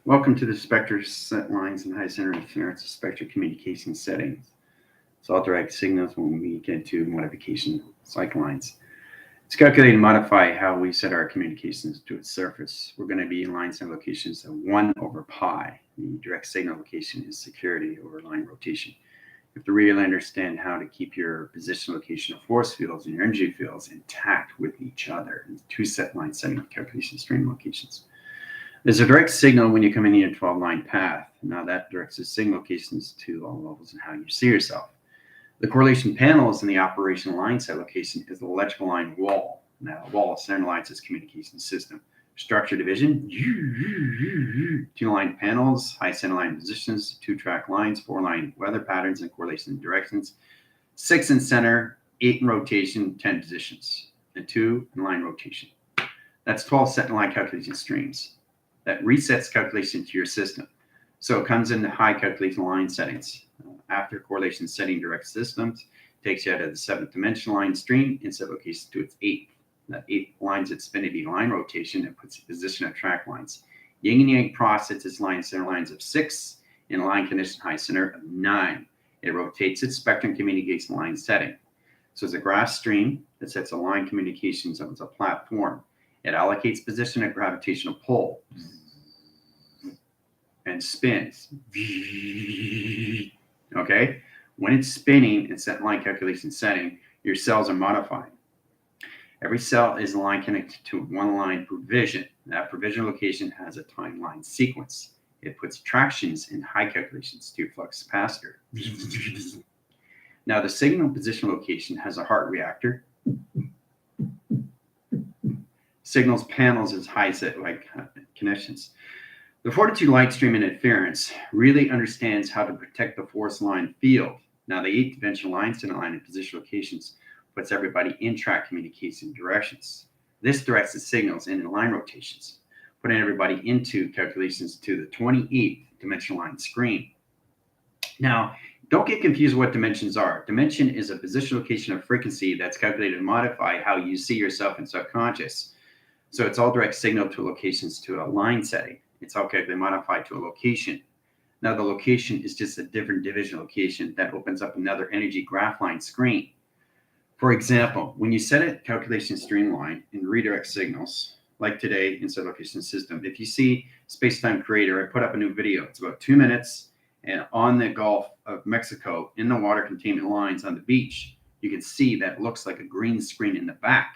Welcome to the Spectre set lines and high center interference Spectre communication settings. It's all direct signals when we get to modification cycle lines. It's calculated and modify how we set our communications to its surface. We're going to be in line center locations of 1 over pi. The direct signal location is security over line rotation. You have to really understand how to keep your position location of force fields and your energy fields intact with each other in two set line setting calculation stream locations. There's a direct signal when you come in your 12-line path. Now that directs the signal locations to all levels and how you see yourself. The correlation panels in the operational line set location is the electrical line wall. Now, the wall centralizes its communication system. Structure division, 2-line panels, high center line positions, 2-track lines, 4-line weather patterns and correlation directions, 6 in center, 8 in rotation, 10 positions, and 2 in line rotation. That's 12 set line calculation streams. That resets calculation to your system. So it comes into high calculation line settings. After correlation setting direct systems, takes you out of the 7th dimension line stream and set location to its 8th. That 8th line's its infinity line rotation and puts the position of track lines. Yin and Yang process its line center lines of 6 and line condition high center of 9. It rotates its spectrum communication line setting. So it's a graph stream that sets a line communications as a platform. It allocates position of gravitational pull and spins. Okay? When it's spinning and set line calculation setting, your cells are modified. Every cell is a line connected to one line provision. That provision location has a timeline sequence. It puts tractions in high calculations to flux capacitor. Now the signal position location has a heart reactor. Signals panels as high set like connections. The fortitude light stream interference really understands how to protect the force line field. Now the 8th dimensional line center line and position locations puts everybody in track communication directions. This directs the signals into line rotations, putting everybody into calculations to the 28th dimensional line screen. Now, don't get confused what dimensions are. Dimension is a position location of frequency that's calculated to modify how you see yourself in subconscious. So it's all direct signal to locations to a line setting. It's all calculated modified to a location. Now the location is just a different division location that opens up another energy graph line screen. For example, when you set a calculation streamline and redirect signals, like today in set location system, if you see SPACETIMECREATOR, I put up a new video. It's about 2 minutes, and on the Gulf of Mexico, in the water containment lines on the beach, you can see that looks like a green screen in the back.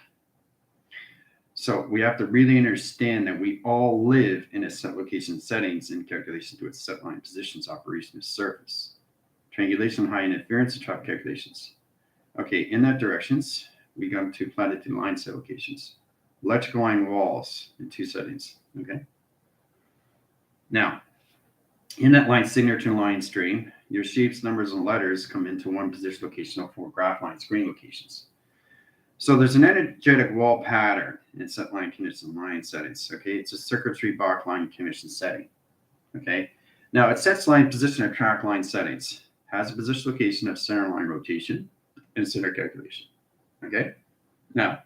So we have to really understand that we all live in a set location settings in calculation to its set line positions operation of surface. Triangulation high interference and trap calculations. Okay, in that directions, we go to platitude line set locations. Electrical line walls in 2 settings, okay? Now, in that line signature line stream, your shapes, numbers, and letters come into one position location of 4 graph line screen locations. So there's an energetic wall pattern in set line condition line settings, okay? It's a circuitry block line condition setting, okay? Now, it sets line position of track line settings, has a position location of center line rotation, and center calculation, okay? Now,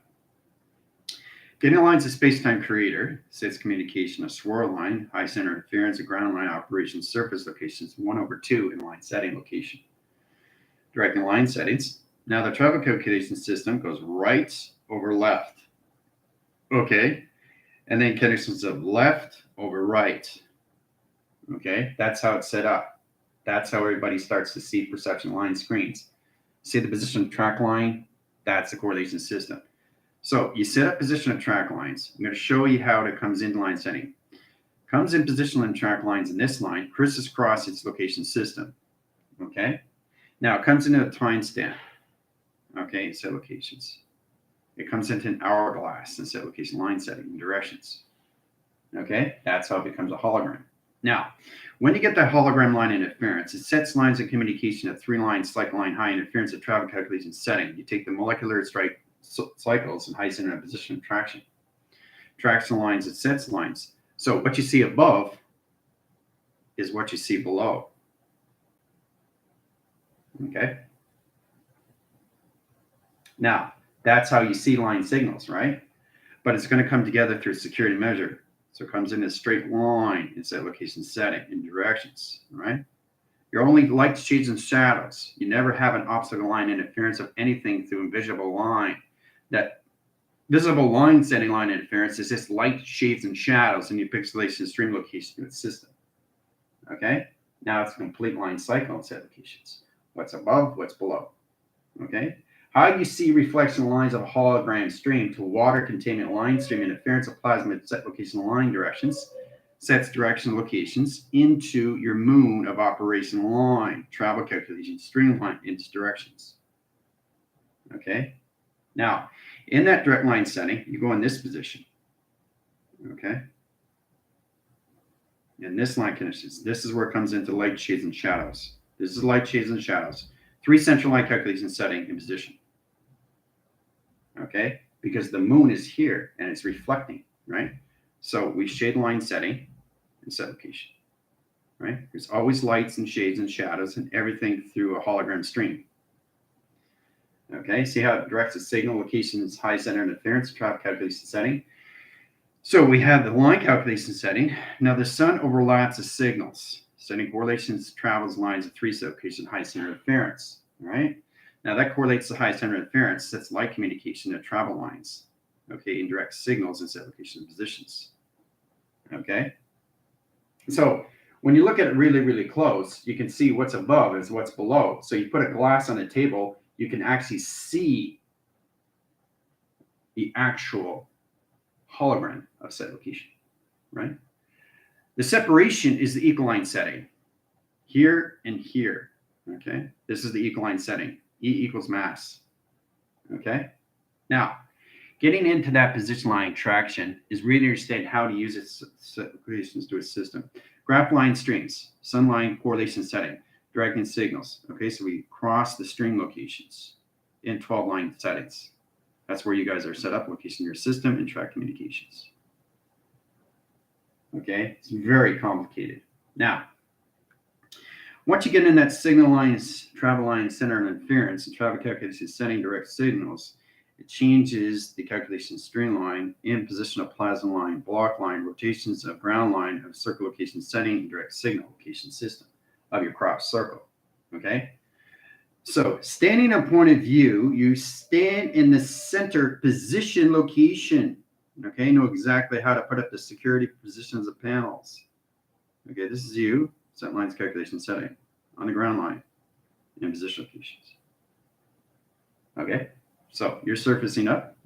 getting lines of SPACETIMECREATOR sets communication of swirl line, high center interference, and ground line operation surface locations 1 over 2 in line setting location. Directing line settings. Now the travel calculation system goes right over left, okay? And then connections of left over right, okay? That's how it's set up. That's how everybody starts to see perception line screens. See the position of track line? That's the correlation system. So you set up position of track lines. I'm going to show you how it comes into line setting. Comes in position and track lines in this line, crisscross its location system, okay? Now it comes into a timestamp. Okay, set locations. It comes into an hourglass and set location line setting and directions. Okay, that's how it becomes a hologram. Now, when you get that hologram line interference, it sets lines of communication at 3 lines, cycle line high interference at travel calculation setting. You take the molecular strike cycles and high center and position of traction. Traction lines, it sets lines. So what you see above is what you see below. Okay. Now, that's how you see line signals, right? But it's going to come together through security measure. So it comes in a straight line in set location setting in directions, all right? You're only lights, shades, and shadows. You never have an obstacle line interference of anything through invisible line. That visible line setting line interference is just light, shades, and shadows in your pixelation stream location in the system. Okay? Now it's a complete line cycle in set locations. What's above, what's below. Okay? How do you see reflection lines of a hologram stream to water containment line stream interference of plasma at set location line directions, sets direction locations into your moon of operation line, travel calculation, streamline into directions. Okay? Now, in that direct line setting, you go in this position. Okay? And this line connections, this is where it comes into light, shades, and shadows. This is light, shades, and shadows. 3 central line calculation setting and position. Okay? Because the moon is here and it's reflecting, right? So we shade line setting and set location, right? There's always lights and shades and shadows and everything through a hologram stream. Okay, see how it directs the signal locations, high center interference, travel calculation setting. So we have the line calculation setting. Now the sun overlaps the signals. Setting correlations travels lines of 3 location, high center interference, right? Now that correlates to high center interference. That's light communication at travel lines, okay, in direct signals and set location positions, okay? So when you look at it really, really close, you can see what's above is what's below. So you put a glass on the table, you can actually see the actual hologram of set location, right? The separation is the equal line setting, here and here, okay? This is the equal line setting, E equals mass, okay? Now, getting into that position line traction is really understanding how to use its set locations to a system. Graph line streams, sun line correlation setting, directing signals, okay? So we cross the stream locations in 12 line settings. That's where you guys are set up, location your system and track communications. Okay, it's very complicated. Now, once you get in that signal lines, travel line center and interference, and travel calculation setting direct signals, it changes the calculation streamline in position of plasma line, block line, rotations of ground line of circle location setting and direct signal location system of your cross circle. Okay. So standing on point of view, you stand in the center position location. Okay, know exactly how to put up the security positions of panels. Okay, this is you, set lines calculation setting on the ground line in position locations. Okay, so you're surfacing up,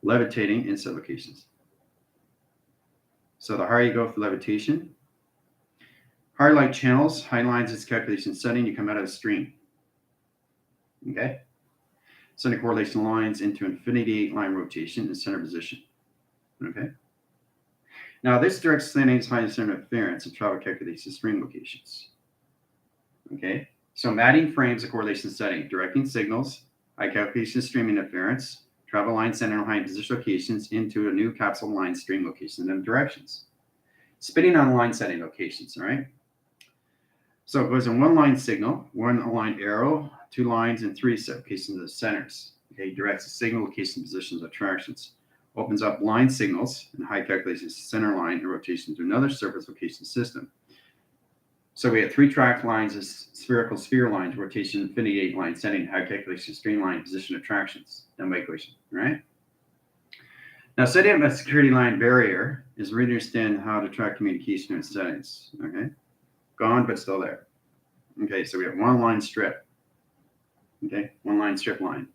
levitating in set locations. So the higher you go for levitation, higher light channels, high lines its calculation setting, you come out of the stream. Okay, center correlation lines into infinity line rotation in center position. Okay, now this direct setting is high center interference and travel calculation stream locations. Okay, so I'm adding frames of correlation setting, directing signals, high calculation stream interference, travel line center and high position locations into a new capsule line stream location and directions. Spinning on line setting locations, all right? So it goes in one line signal, one line arrow, 2 lines, and 3 set locations of the centers. Okay, directs the signal location positions of attractions. Opens up line signals and high calculation center line and rotation to another surface location system. So we have 3 track lines as spherical sphere lines, rotation infinity 8 line setting, high calculation streamline position attractions. Done by equation, right? Now setting up a security line barrier is really understand how to track communication and settings. Okay, gone but still there. Okay, so we have one line strip. Okay, one line strip line.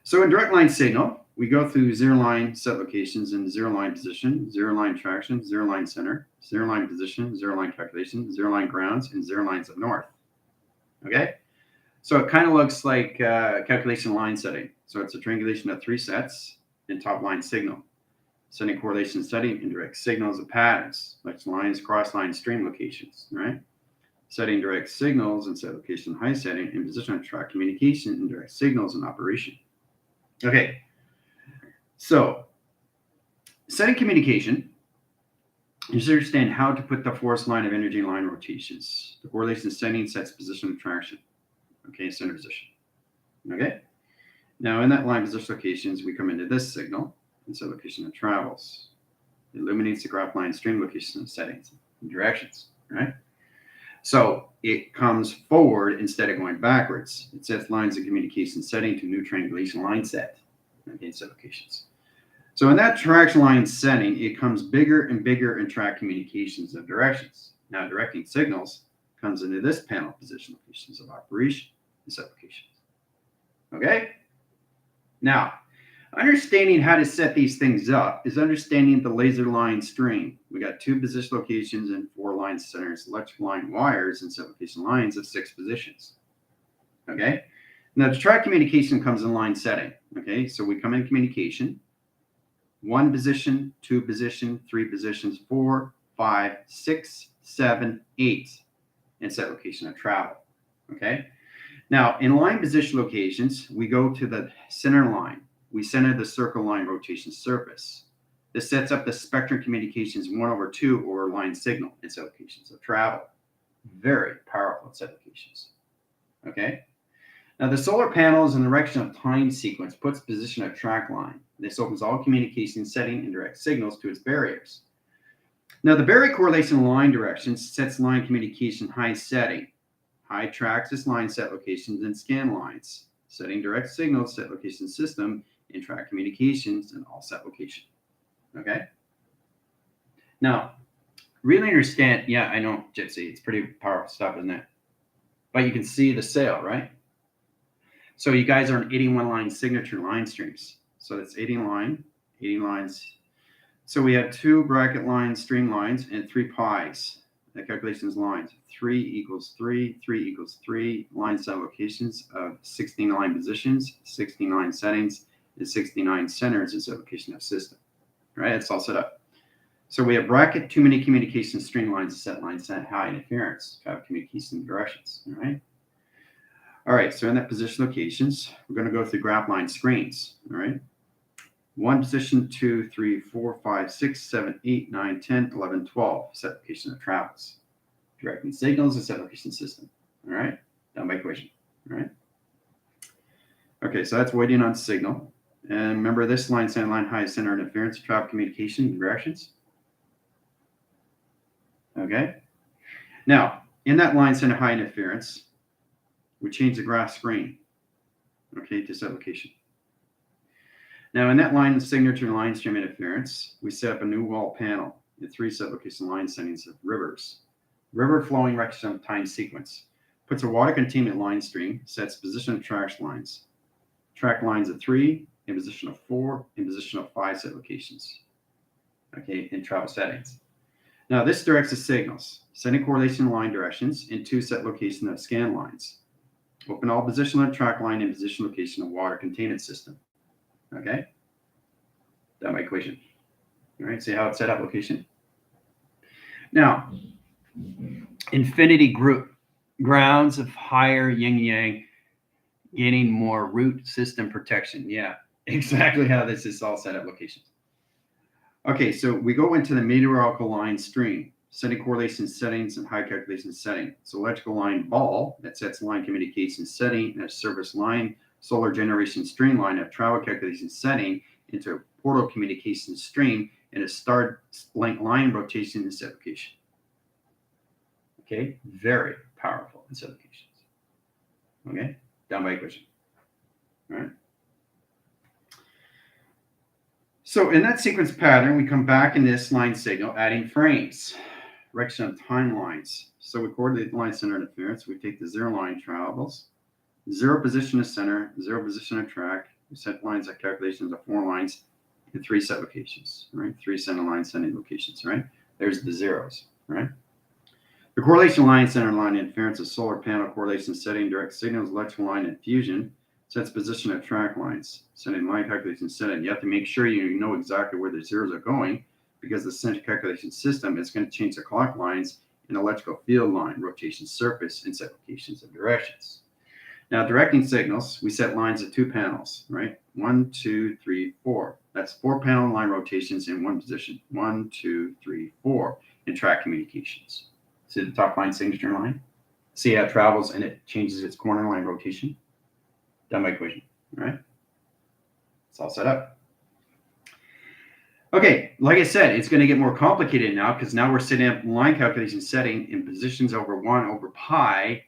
So in direct line signal, we go through 0 line set locations in 0 line position, 0 line traction, 0 line center, 0 line position, 0 line calculation, 0 line grounds, and 0 lines of north. Okay, so it kind of looks like calculation line setting. So it's a triangulation of 3 sets in top line signal. Setting correlation setting in direct signals of patterns, like lines, cross line, stream locations, right? Setting direct signals and set location high setting in position of track communication and direct signals in operation. Okay, so setting communication is to understand how to put the force line of energy line rotations. The correlation setting sets position of traction. Okay, center position. Okay, now in that line position locations, we come into this signal and set location of travels. It illuminates the graph line stream location and settings and directions, right? So it comes forward instead of going backwards. It sets lines of communication setting to new triangulation line set, okay, set locations. So in that traction line setting, it comes bigger and bigger in track communications of directions. Now directing signals comes into this panel, position locations of operation and set locations. Okay? Now, understanding how to set these things up is understanding the laser line stream. We got 2 position locations and 4 line centers, electrical line wires, and set location lines of 6 positions. Okay? Now, the track communication comes in line setting. Okay? So we come in communication. 1 position, 2 position, 3 positions, 4, 5, 6, 7, 8, and set location of travel. Okay? Now, in line position locations, we go to the center line. We center the circle line rotation surface. This sets up the spectrum communications 1/2 or line signal and set locations of travel. Very powerful set locations. Okay? Now, the solar panels and the direction of time sequence puts position of track line. This opens all communication setting and direct signals to its barriers. Now, the barrier correlation line directions sets line communication high setting. High tracks its line set locations and scan lines. Setting direct signals set location system in track communications and all set location. Okay? Now, really understand, yeah, I know, Gypsy, it's pretty powerful stuff, isn't it? But you can see the sail, right? So you guys are on 81 line signature line streams. So that's 80 lines. So we have 2 bracket lines, stream lines, and 3 pies. That calculations lines. 3 equals 3, 3 equals 3. Line set locations of 69 positions, 69 settings, and 69 centers and set location of system. Right? It's all set up. So we have bracket, too many communication stream lines, set lines, set high interference, have communication directions. All right. All right, so in that position locations, we're going to go through graph line screens. All right. 1 position, 2, 3, 4, 5, 6, 7, 8, 9, 10, 11, 12. Set location of travels. Directing signals and set location system. All right. Down by equation. All right. Okay, so that's waiting on signal. And remember this line, center line, high center interference, travel communication directions. Okay. Now, in that line, center high interference, we change the graph screen, okay, to set location. Now, in that line signature line stream interference, we set up a new wall panel in 3 set location line settings of rivers. River flowing direction time sequence puts a water containment line stream, sets position of track lines. Track lines of 3, in position of 4, in position of 5 set locations, okay, in travel settings. Now, this directs the signals, setting correlation line directions in 2 set location of scan lines. Open all position on track line and position location of water containment system. Okay? That my equation. All right, see how it's set up location? Now, infinity group, grounds of higher yin-yang, getting more root system protection. Yeah, exactly how this is all set up location. Okay, so we go into the meteorological line stream, setting correlation settings and high calculation setting. So electrical line ball that sets line communication setting and a service line, solar generation stream line of travel calculation setting into a portal communication stream and a star link line rotation and set location. Okay, very powerful in set locations. Okay, down by equation. All right. So in that sequence pattern, we come back in this line signal, adding frames, direction of timelines. So we coordinate the line center interference. We take the 0 line travels, 0 position of center, 0 position of track. We set lines at calculations of 4 lines and 3 set locations, right? 3 center line sending locations, right? There's the zeros, right? The correlation line center line interference is solar panel correlation setting direct signals, electrical line infusion. Sets position of track lines, setting line calculation setting. You have to make sure you know exactly where the zeros are going because the center calculation system is going to change the clock lines in electrical field line, rotation surface, and set locations of directions. Now, directing signals, we set lines of 2 panels, right? 1, 2, 3, 4. That's 4 panel line rotations in 1 position. 1, 2, 3, 4 in track communications. See the top line signature line? See how it travels and it changes its corner line rotation? Done by equation, all right? It's all set up. Okay, like I said, it's going to get more complicated now because now we're setting up line calculation setting in positions over 1 over pi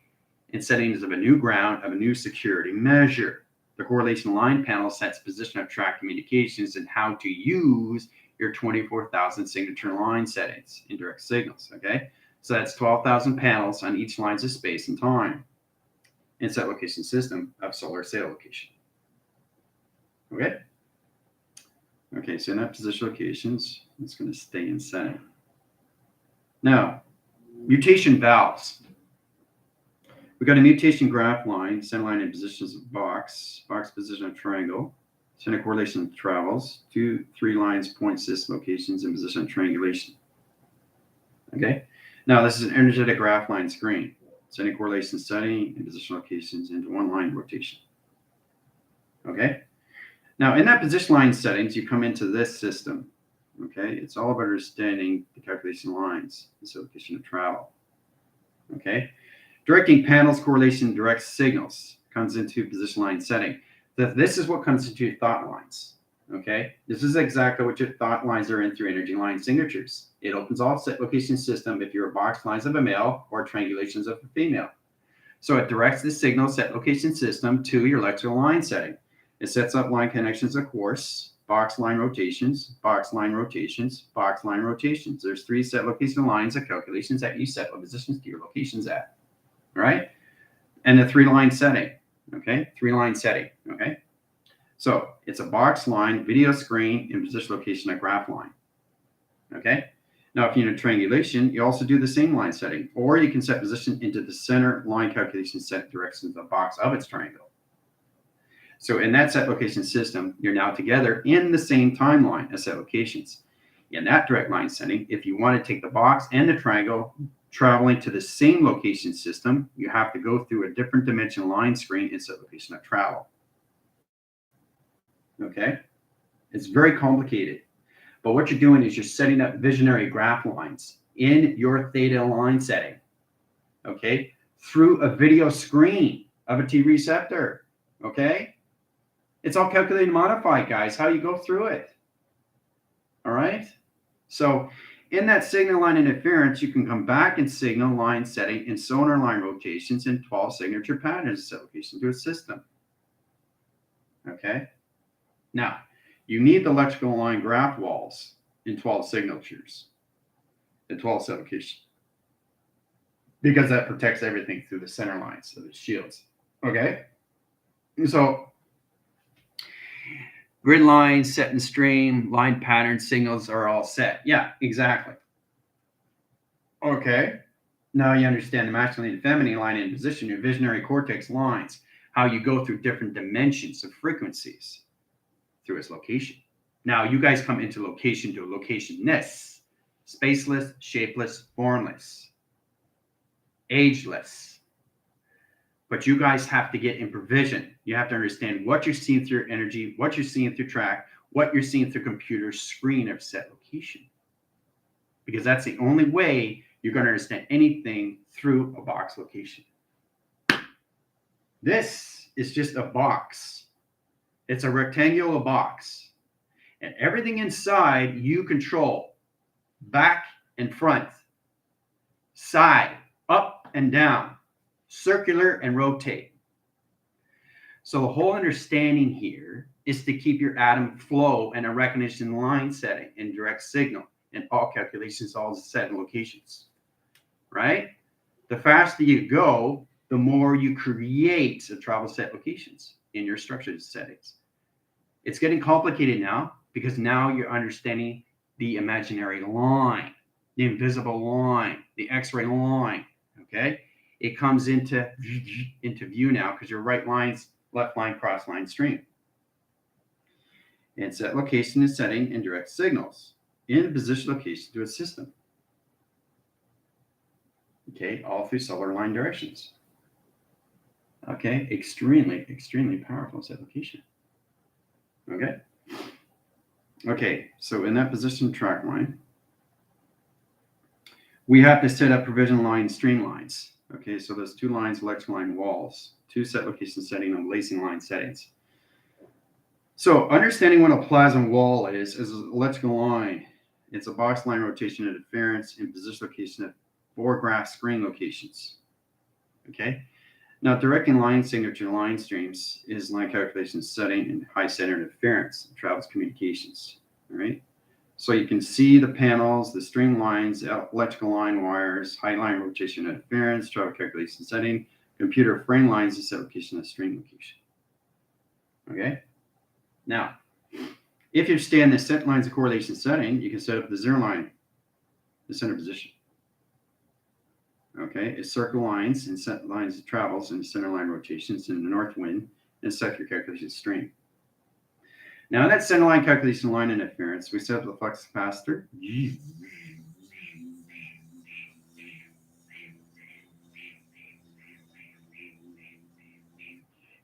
in settings of a new ground of a new security measure. The correlation line panel sets position of track communications and how to use your 24,000 signature line settings in direct signals, okay? So that's 12,000 panels on each lines of space and time in set location system of solar sail location, okay? Okay, so in that position locations, it's going to stay in setting. Now, mutation valves. We got a mutation graph line, center line in positions of box position of triangle, center correlation of travels, 2, 3 lines, point system locations in position of triangulation. Okay, now this is an energetic graph line screen, center correlation setting and position locations into 1 line rotation. Okay, now in that position line settings, you come into this system. Okay, it's all about understanding the calculation lines, the location of travel. Okay. Directing panels correlation direct signals comes into position line setting. This is what constitutes thought lines. Okay, this is exactly what your thought lines are in through energy line signatures. It opens all set location system if you're box lines of a male or triangulations of a female. So it directs the signal set location system to your electrical line setting. It sets up line connections, of course, box line rotations, box line rotations, box line rotations. There's 3 set location lines of calculations that you set what positions to your locations at. Right? And the 3-line setting, okay? 3-line setting, okay? So it's a box line, video screen, and position location at graph line, okay? Now, if you're in a triangulation, you also do the same line setting, or you can set position into the center line calculation set directions of the box of its triangle. So in that set location system, you're now together in the same timeline as set locations. In that direct line setting, if you want to take the box and the triangle, traveling to the same location system, you have to go through a different dimension line screen in set location of travel. Okay? It's very complicated. But what you're doing is you're setting up visionary graph lines in your theta line setting, okay, through a video screen of a T receptor, okay? It's all calculated and modified, guys, how you go through it. All right? So in that signal line interference, you can come back and signal line setting and sonar line rotations in 12 signature patterns set location to a system. Okay. Now, you need the electrical line graph walls in 12 signatures, in 12 set location, because that protects everything through the center lines, so the shields. Okay. So grid lines, set and stream, line pattern signals are all set. Yeah, exactly. Okay. Now you understand the masculine and feminine line in position, your visionary cortex lines, how you go through different dimensions of frequencies through its location. Now you guys come into location to locationness, spaceless, shapeless, formless, ageless. But you guys have to get in provision. You have to understand what you're seeing through your energy, what you're seeing through track, what you're seeing through computer screen of set location. Because that's the only way you're going to understand anything through a box location. This is just a box. It's a rectangular box. And everything inside you control. Back and front. Side, up and down. Circular and rotate. So the whole understanding here is to keep your atom flow and a recognition line setting and direct signal and all calculations, all set in locations, right? The faster you go, the more you create a travel set locations in your structured settings. It's getting complicated now because now you're understanding the imaginary line, the invisible line, the X-ray line, okay? It comes into view now because your right lines, left line, cross line stream. And set location is setting and direct signals in position location to a system. Okay, all through solar line directions. Okay, extremely, extremely powerful set location. Okay. Okay, so in that position track line, we have to set up provision line stream lines. Okay, so those 2 lines, electrical line walls, 2 set location setting and lacing line settings. So understanding what a plasma wall is an electrical line. It's a box line rotation interference and position location at 4 graph screen locations. Okay. Now, directing line signature line streams is line calculation setting and high center interference, travels communications. All right. So you can see the panels, the string lines, electrical line wires, high line rotation interference, travel calculation setting, computer frame lines, and set location of string location. Okay. Now, if you stay in the set lines of correlation setting, you can set up the 0 line, the center position. Okay, it's circle lines and set lines of travels and center line rotations in the north wind and set your calculation string. Now, in that center line calculation line interference, we set up the flux capacitor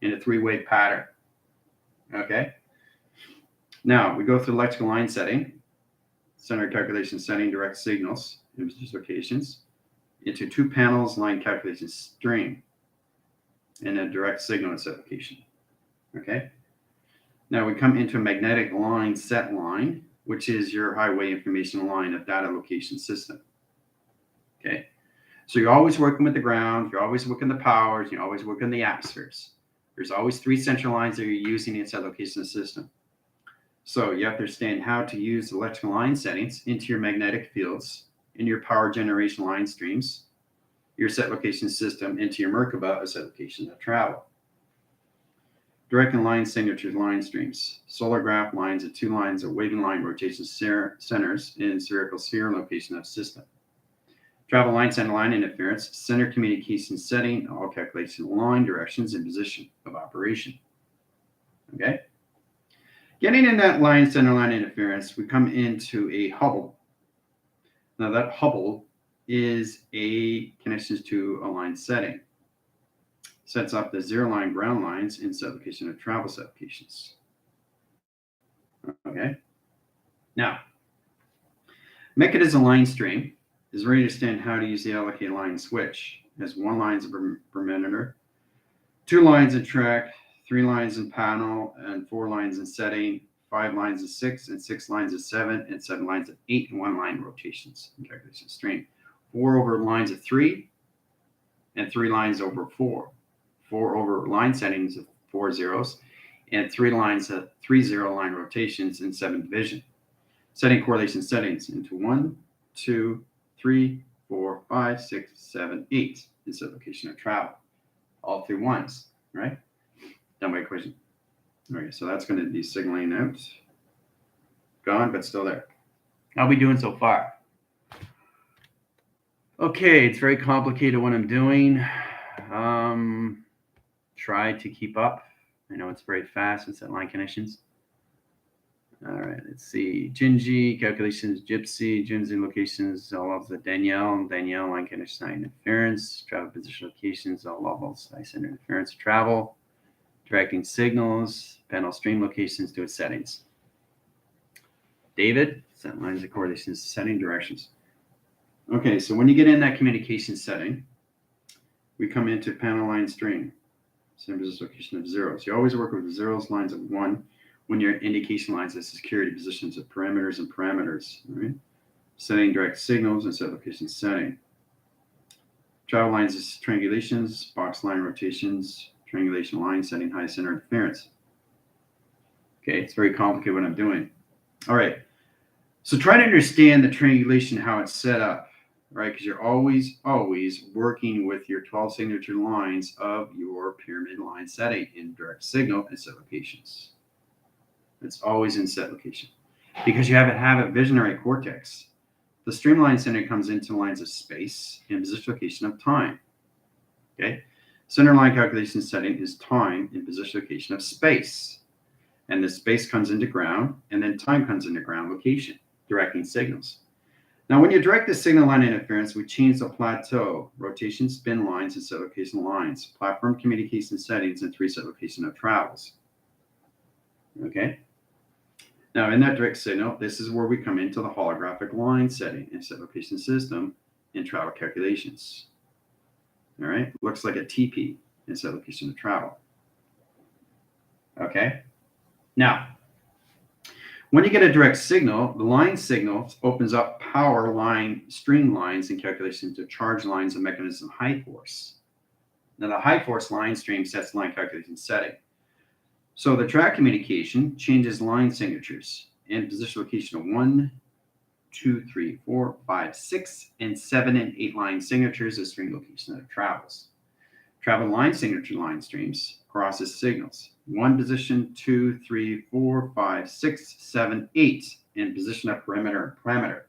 in a 3-wave pattern. Okay. Now, we go through electrical line setting, center calculation setting, direct signals, image locations, into 2 panels line calculation string, and a direct signal set location. Okay. Now we come into a magnetic line set line, which is your highway information line of data location system. Okay. So you're always working with the ground, you're always working the powers, you're always working the atmospheres. There's always 3 central lines that you're using inside location system. So you have to understand how to use electrical line settings into your magnetic fields, in your power generation line streams, your set location system into your Merkaba, a set location of travel. Direct and line signatures line streams, solar graph lines at 2 lines of waving line rotation centers in spherical sphere location of system. Travel line center line interference, center communication setting, all calculation line directions and position of operation. Okay. Getting in that line center line interference, we come into a Hubble. Now that Hubble is a connections to a line setting. Sets up the 0 line ground lines in set location of travel set locations. Okay. Now, mechanism line stream is ready to understand how to use the allocate line switch. It has 1 lines per minute, 2 lines in track, 3 lines in panel, and 4 lines in setting, 5 lines of 6, and 6 lines of 7, and 7 lines of 8, and 1 line rotations in calculation string. 4 over lines of 3, and 3 lines over 4. 4 over line settings of 4 zeros, and 3 lines of 3 0 line rotations in 7 division. Setting correlation settings into 1, 2, 3, 4, 5, 6, 7, 8 in set location of travel. All 3 ones, right? Done by equation. Okay, so that's going to be signaling out. Gone, but still there. How are we doing so far? Okay, it's very complicated what I'm doing. Try to keep up. I know it's very fast with set line connections. All right, let's see. Jinji, calculations, Gypsy, Jinji locations, all of the Danielle, line connection, interference, travel position locations, all levels, high center interference, travel, directing signals, panel stream locations to its settings. David, set lines of correlations, setting directions. Okay, so when you get in that communication setting, we come into panel line string, center position location of 0s. You always work with the 0s, lines of 1 when your indication lines of security positions of parameters and parameters. Right? Setting direct signals and set location setting. Travel lines is triangulations, box line rotations, triangulation line setting, high center interference. Okay, it's very complicated what I'm doing. All right, so try to understand the triangulation, how it's set up, right? Because you're always working with your 12 signature lines of your pyramid line setting in direct signal and set locations. It's always in set location because you have a visionary cortex. The streamline center comes into lines of space and position location of time. Okay, center line calculation setting is time in position location of space, and the space comes into ground, and then time comes into ground location, directing signals. Now, when you direct the signal line interference, we change the plateau, rotation, spin lines, and set location lines, platform communication settings, and 3 set location of travels. Okay. Now, in that direct signal, this is where we come into the holographic line setting and set location system in travel calculations. All right, looks like a TP in set location of travel. Okay. Now, when you get a direct signal, the line signal opens up power line streamlines and calculations to charge lines and mechanism high force. Now, the high force line stream sets line calculation setting. So the track communication changes line signatures and position location of 1, 2, 3, 4, 5, 6, and 7 and 8 line signatures as string location that it travels. Travel line signature line streams crosses signals 1 position, 2, 3, 4, 5, 6, 7, 8, and position of perimeter and parameter.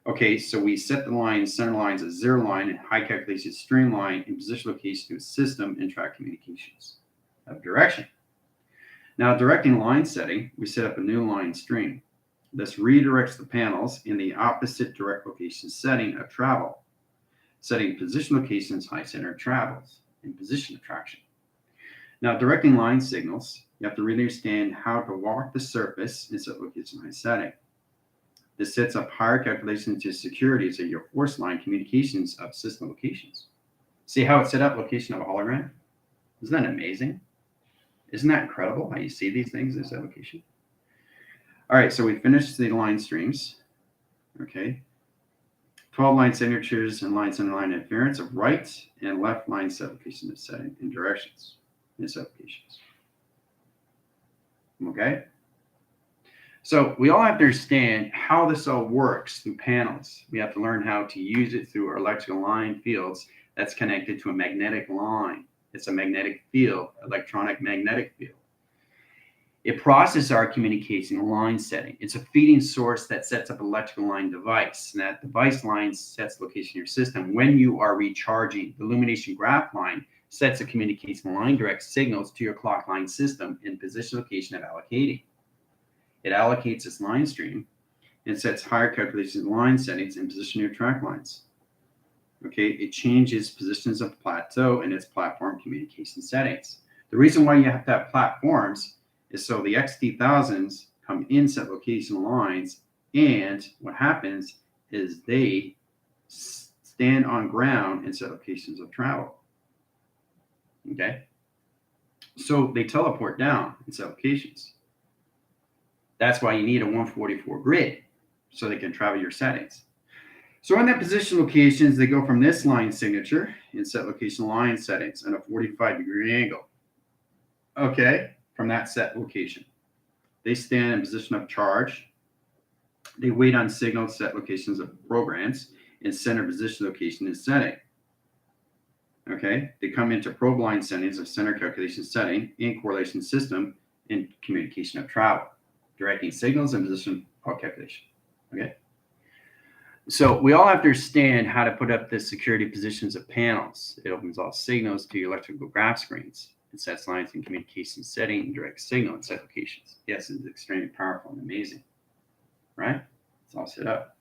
Okay, so we set the line center lines as 0 line and high calculation streamline and position location to a system and track communications of direction. Now, directing line setting, we set up a new line stream. This redirects the panels in the opposite direct location setting of travel, setting position locations, high center travels, and position of traction. Now, directing line signals, you have to really understand how to walk the surface and set location high setting. This sets up higher calculations to securities of your force line communications of system locations. See how it's set up location of a hologram? Isn't that amazing? Isn't that incredible how you see these things as that location? All right, so we finished the line streams. Okay. 12 line signatures and line center line interference of right and left line set location of setting and directions in its applications. Okay. So we all have to understand how this all works through panels. We have to learn how to use it through our electrical line fields that's connected to a magnetic line. It's a magnetic field, electronic magnetic field. It processes our communication line setting. It's a feeding source that sets up an electrical line device. And that device line sets location of your system. When you are recharging, the illumination graph line sets a communication line direct signals to your clock line system in position location of allocating. It allocates its line stream and sets higher calculation line settings and position your track lines. Okay, it changes positions of plateau and its platform communication settings. The reason why you have to have platforms is so the XT1000s come in set location lines, and what happens is they stand on ground in set locations of travel. Okay, so they teleport down in set locations. That's why you need a 144 grid so they can travel your settings. So in that position locations, they go from this line signature in set location line settings at a 45-degree angle. Okay, from that set location. They stand in position of charge. They wait on signal set locations of programs and center position location and setting. Okay, they come into probe line settings of center calculation setting and correlation system and communication of travel, directing signals and position of calculation. Okay. So we all have to understand how to put up the security positions of panels. It opens all signals to your electrical graph screens. It sets lines in communication setting and direct signal and set locations. Yes, it's extremely powerful and amazing, right? It's all set up.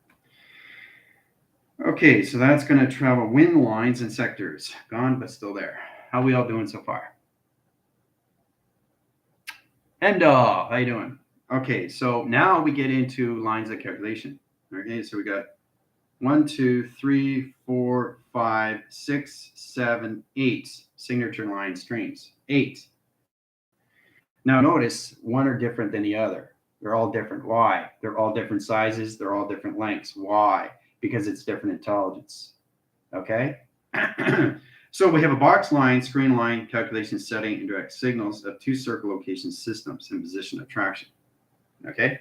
Okay, so that's going to travel wind lines and sectors. Gone, but still there. How are we all doing so far? How you doing? Okay, so now we get into lines of calculation. Okay, so we got 1, 2, 3, 4, 5, 6, 7, 8 signature line streams. 8. Now notice one are different than the other. They're all different. Why? They're all different sizes. They're all different lengths. Why? Because it's different intelligence. Okay? So we have a box line, screen line, calculation setting, and direct signals of 2 circle location systems in position of traction. Okay?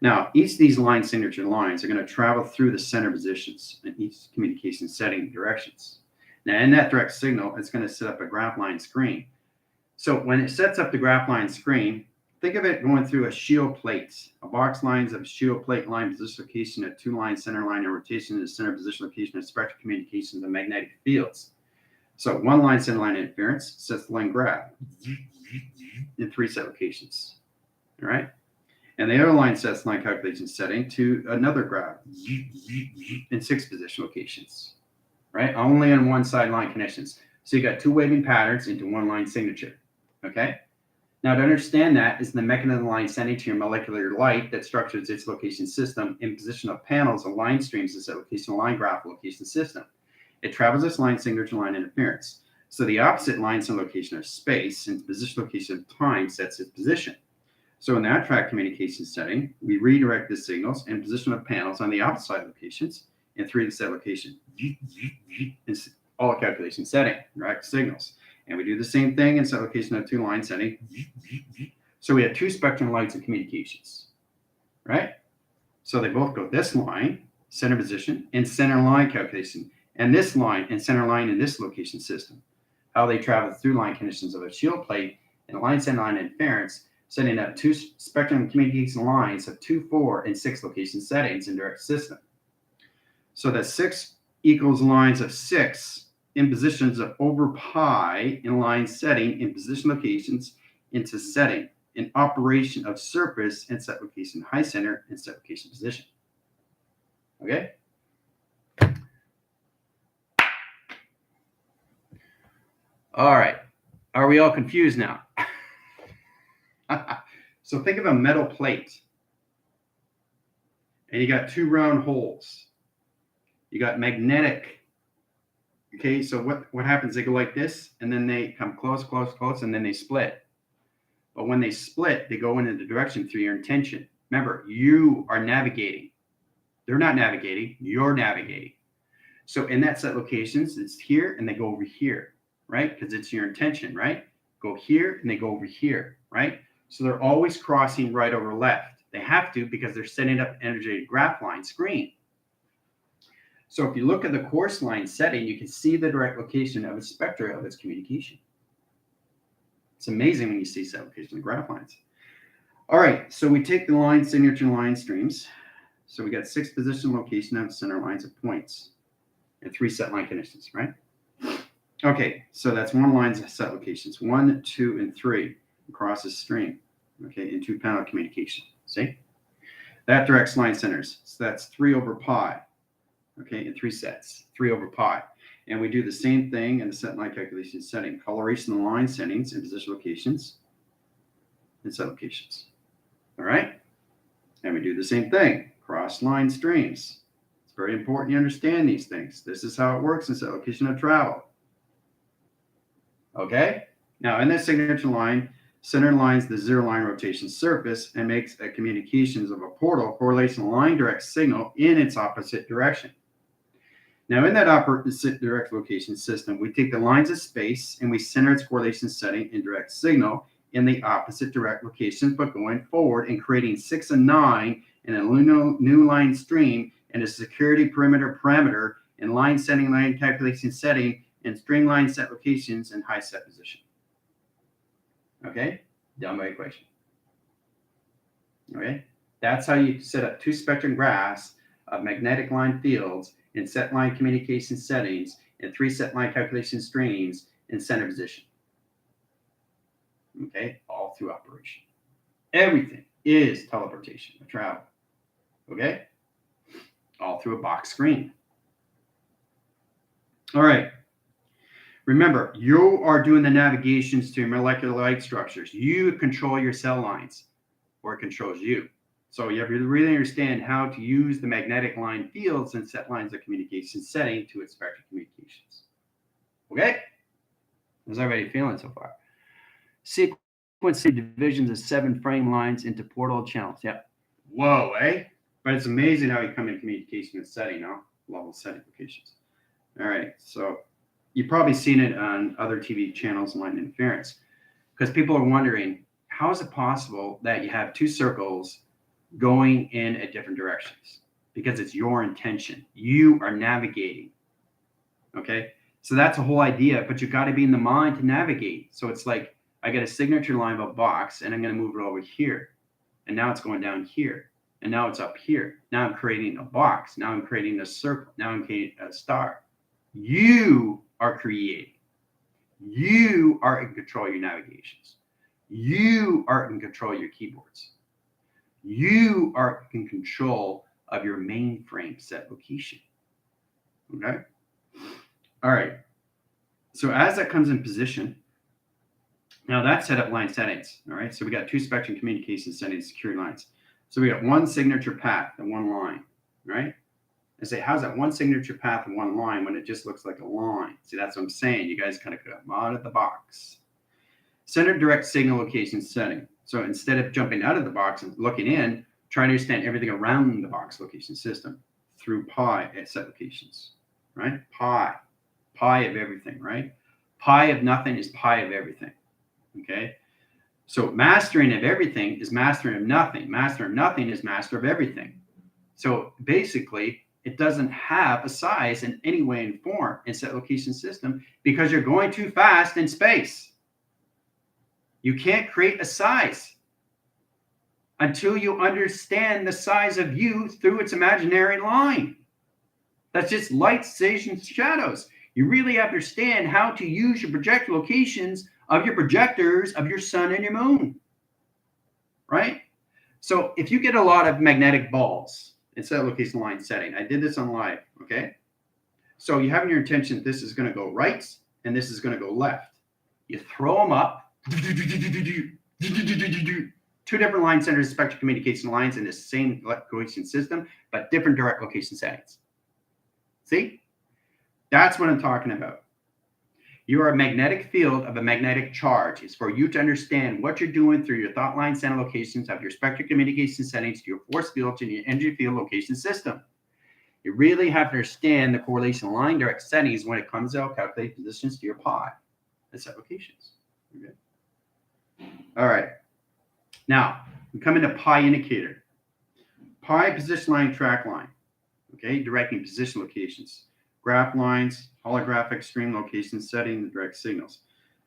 Now, each of these line signature lines are going to travel through the center positions in each communication setting directions. Now, in that direct signal, it's going to set up a graph line screen. So when it sets up the graph line screen, think of it going through a shield plate. A box lines of a shield plate line position location, a 2 line center line and rotation, and a center position location of spectral communications of magnetic fields. So 1 line center line interference sets the line graph in 3 set locations. All right? And the other line sets line calculation setting to another graph in 6 position locations, right? Only on one side line connections. So you got 2 waving patterns into 1 line signature, okay? Now to understand that is the mechanism line sending to your molecular light that structures its location system in position of panels of line streams as a location line graph location system. It travels this line signature line interference. So the opposite lines and location of space and position location of time sets its position. So in the out-track communication setting, we redirect the signals and position of panels on the opposite side locations in 3 set location. It's all calculation setting, direct signals. And we do the same thing in set location of 2 line setting. So we have 2 spectrum lines of communications, right? So they both go this line, center position, and center line calculation, and this line and center line in this location system. How they travel through line conditions of a shield plate and line center line interference, setting up 2 spectrum communication lines of 2, 4, and 6 location settings in direct system. So that 6 equals lines of 6 in positions of over pi in line setting in position locations into setting in operation of surface and set location high center and set location position. Okay? All right. Are we all confused now? So think of a metal plate. And you got 2 round holes. You got magnetic. Okay, so what happens? They go like this, and then they come close, close, close, and then they split. But when they split, they go in the direction through your intention. Remember, you are navigating. They're not navigating. You're navigating. So in that set locations, it's here, and they go over here, right? Because it's your intention, right? Go here, and they go over here, right? So they're always crossing right over left. They have to because they're setting up an energy graph line screen. So if you look at the course line setting, you can see the direct location of a spectra of its communication. It's amazing when you see set location of graph lines. All right, so we take the line signature line streams. So we got 6 position location of center lines of points and 3 set line conditions, right? Okay, so that's 1 line's set locations, 1, 2, and 3 across the stream, okay, in 2 panel communication. See? That directs line centers. So that's 3 over pi. Okay, in 3 sets, 3 over pi. And we do the same thing in the set line calculation setting. Coloration of line settings and position locations and set locations. All right? And we do the same thing. Cross line streams. It's very important you understand these things. This is how it works in set location of travel. Okay? Now, in this signature line, center lines the 0 line rotation surface and makes a communications of a portal correlation line direct signal in its opposite direction. Now, in that opposite direct location system, we take the lines of space and we center its correlation setting in direct signal in the opposite direct locations, but going forward and creating 6 and 9 in a new line stream and a security perimeter parameter and line setting, line calculation setting, and string line set locations and high set position. Okay, down by equation. Okay, that's how you set up 2 spectrum graphs of magnetic line fields in set line communication settings and 3 set line calculation streams in center position. Okay, all through operation. Everything is teleportation or travel. Okay, all through a box screen. All right. Remember, you are doing the navigations to molecular light structures. You control your cell lines, or it controls you. So you have to really understand how to use the magnetic line fields and set lines of communication setting to its spectral communications. Okay? How's everybody feeling so far? Sequencing divisions of 7 frame lines into portal channels. Yep. Whoa, eh? But it's amazing how you come in communication and setting, no? Level setting locations. All right, so you've probably seen it on other TV channels and line interference, because people are wondering, how is it possible that you have 2 circles going in at different directions? Because it's your intention. You are navigating. Okay, so that's the whole idea, but you got to be in the mind to navigate. So it's like, I got a signature line of a box and I'm going to move it over here. And now it's going down here. And now it's up here. Now I'm creating a box. Now I'm creating a circle. Now I'm creating a star. You are creating. You are in control of your navigations. You are in control of your keyboards. You are in control of your mainframe set location. Okay? All right. So as that comes in position, now that's set up line settings. All right. So we got 2 spectrum communication settings, secure lines. So we got 1 signature path and 1 line. Right? I say, how's that 1 signature path and 1 line when it just looks like a line? See, that's what I'm saying. You guys kind of come out of the box. Center direct signal location setting. So instead of jumping out of the box and looking in, try to understand everything around the box location system through pi at set locations, right? Pi of everything, right? Pi of nothing is pi of everything, okay? So mastering of everything is mastering of nothing. Master of nothing is master of everything. So basically, it doesn't have a size in any way and form in set location system because you're going too fast in space. You can't create a size until you understand the size of you through its imaginary line. That's just light, shades, and shadows. You really have to understand how to use your projector locations of your projectors of your sun and your moon, right? So if you get a lot of magnetic balls in set location line setting, I did this on live, okay? So you have in your intention, this is going to go right and this is going to go left. You throw them up. Two different line centers of spectral communication lines in the same location system, but different direct location settings. See? That's what I'm talking about. You are a magnetic field of a magnetic charge. It's for you to understand what you're doing through your thought line center locations of your spectral communication settings to your force field to your energy field location system. You really have to understand the correlation line direct settings when it comes out calculate positions to your pi and set locations. Okay. All right. Now, we come into pi indicator. Pi position line, track line. Okay, directing position locations. Graph lines, holographic stream locations, setting the direct signals.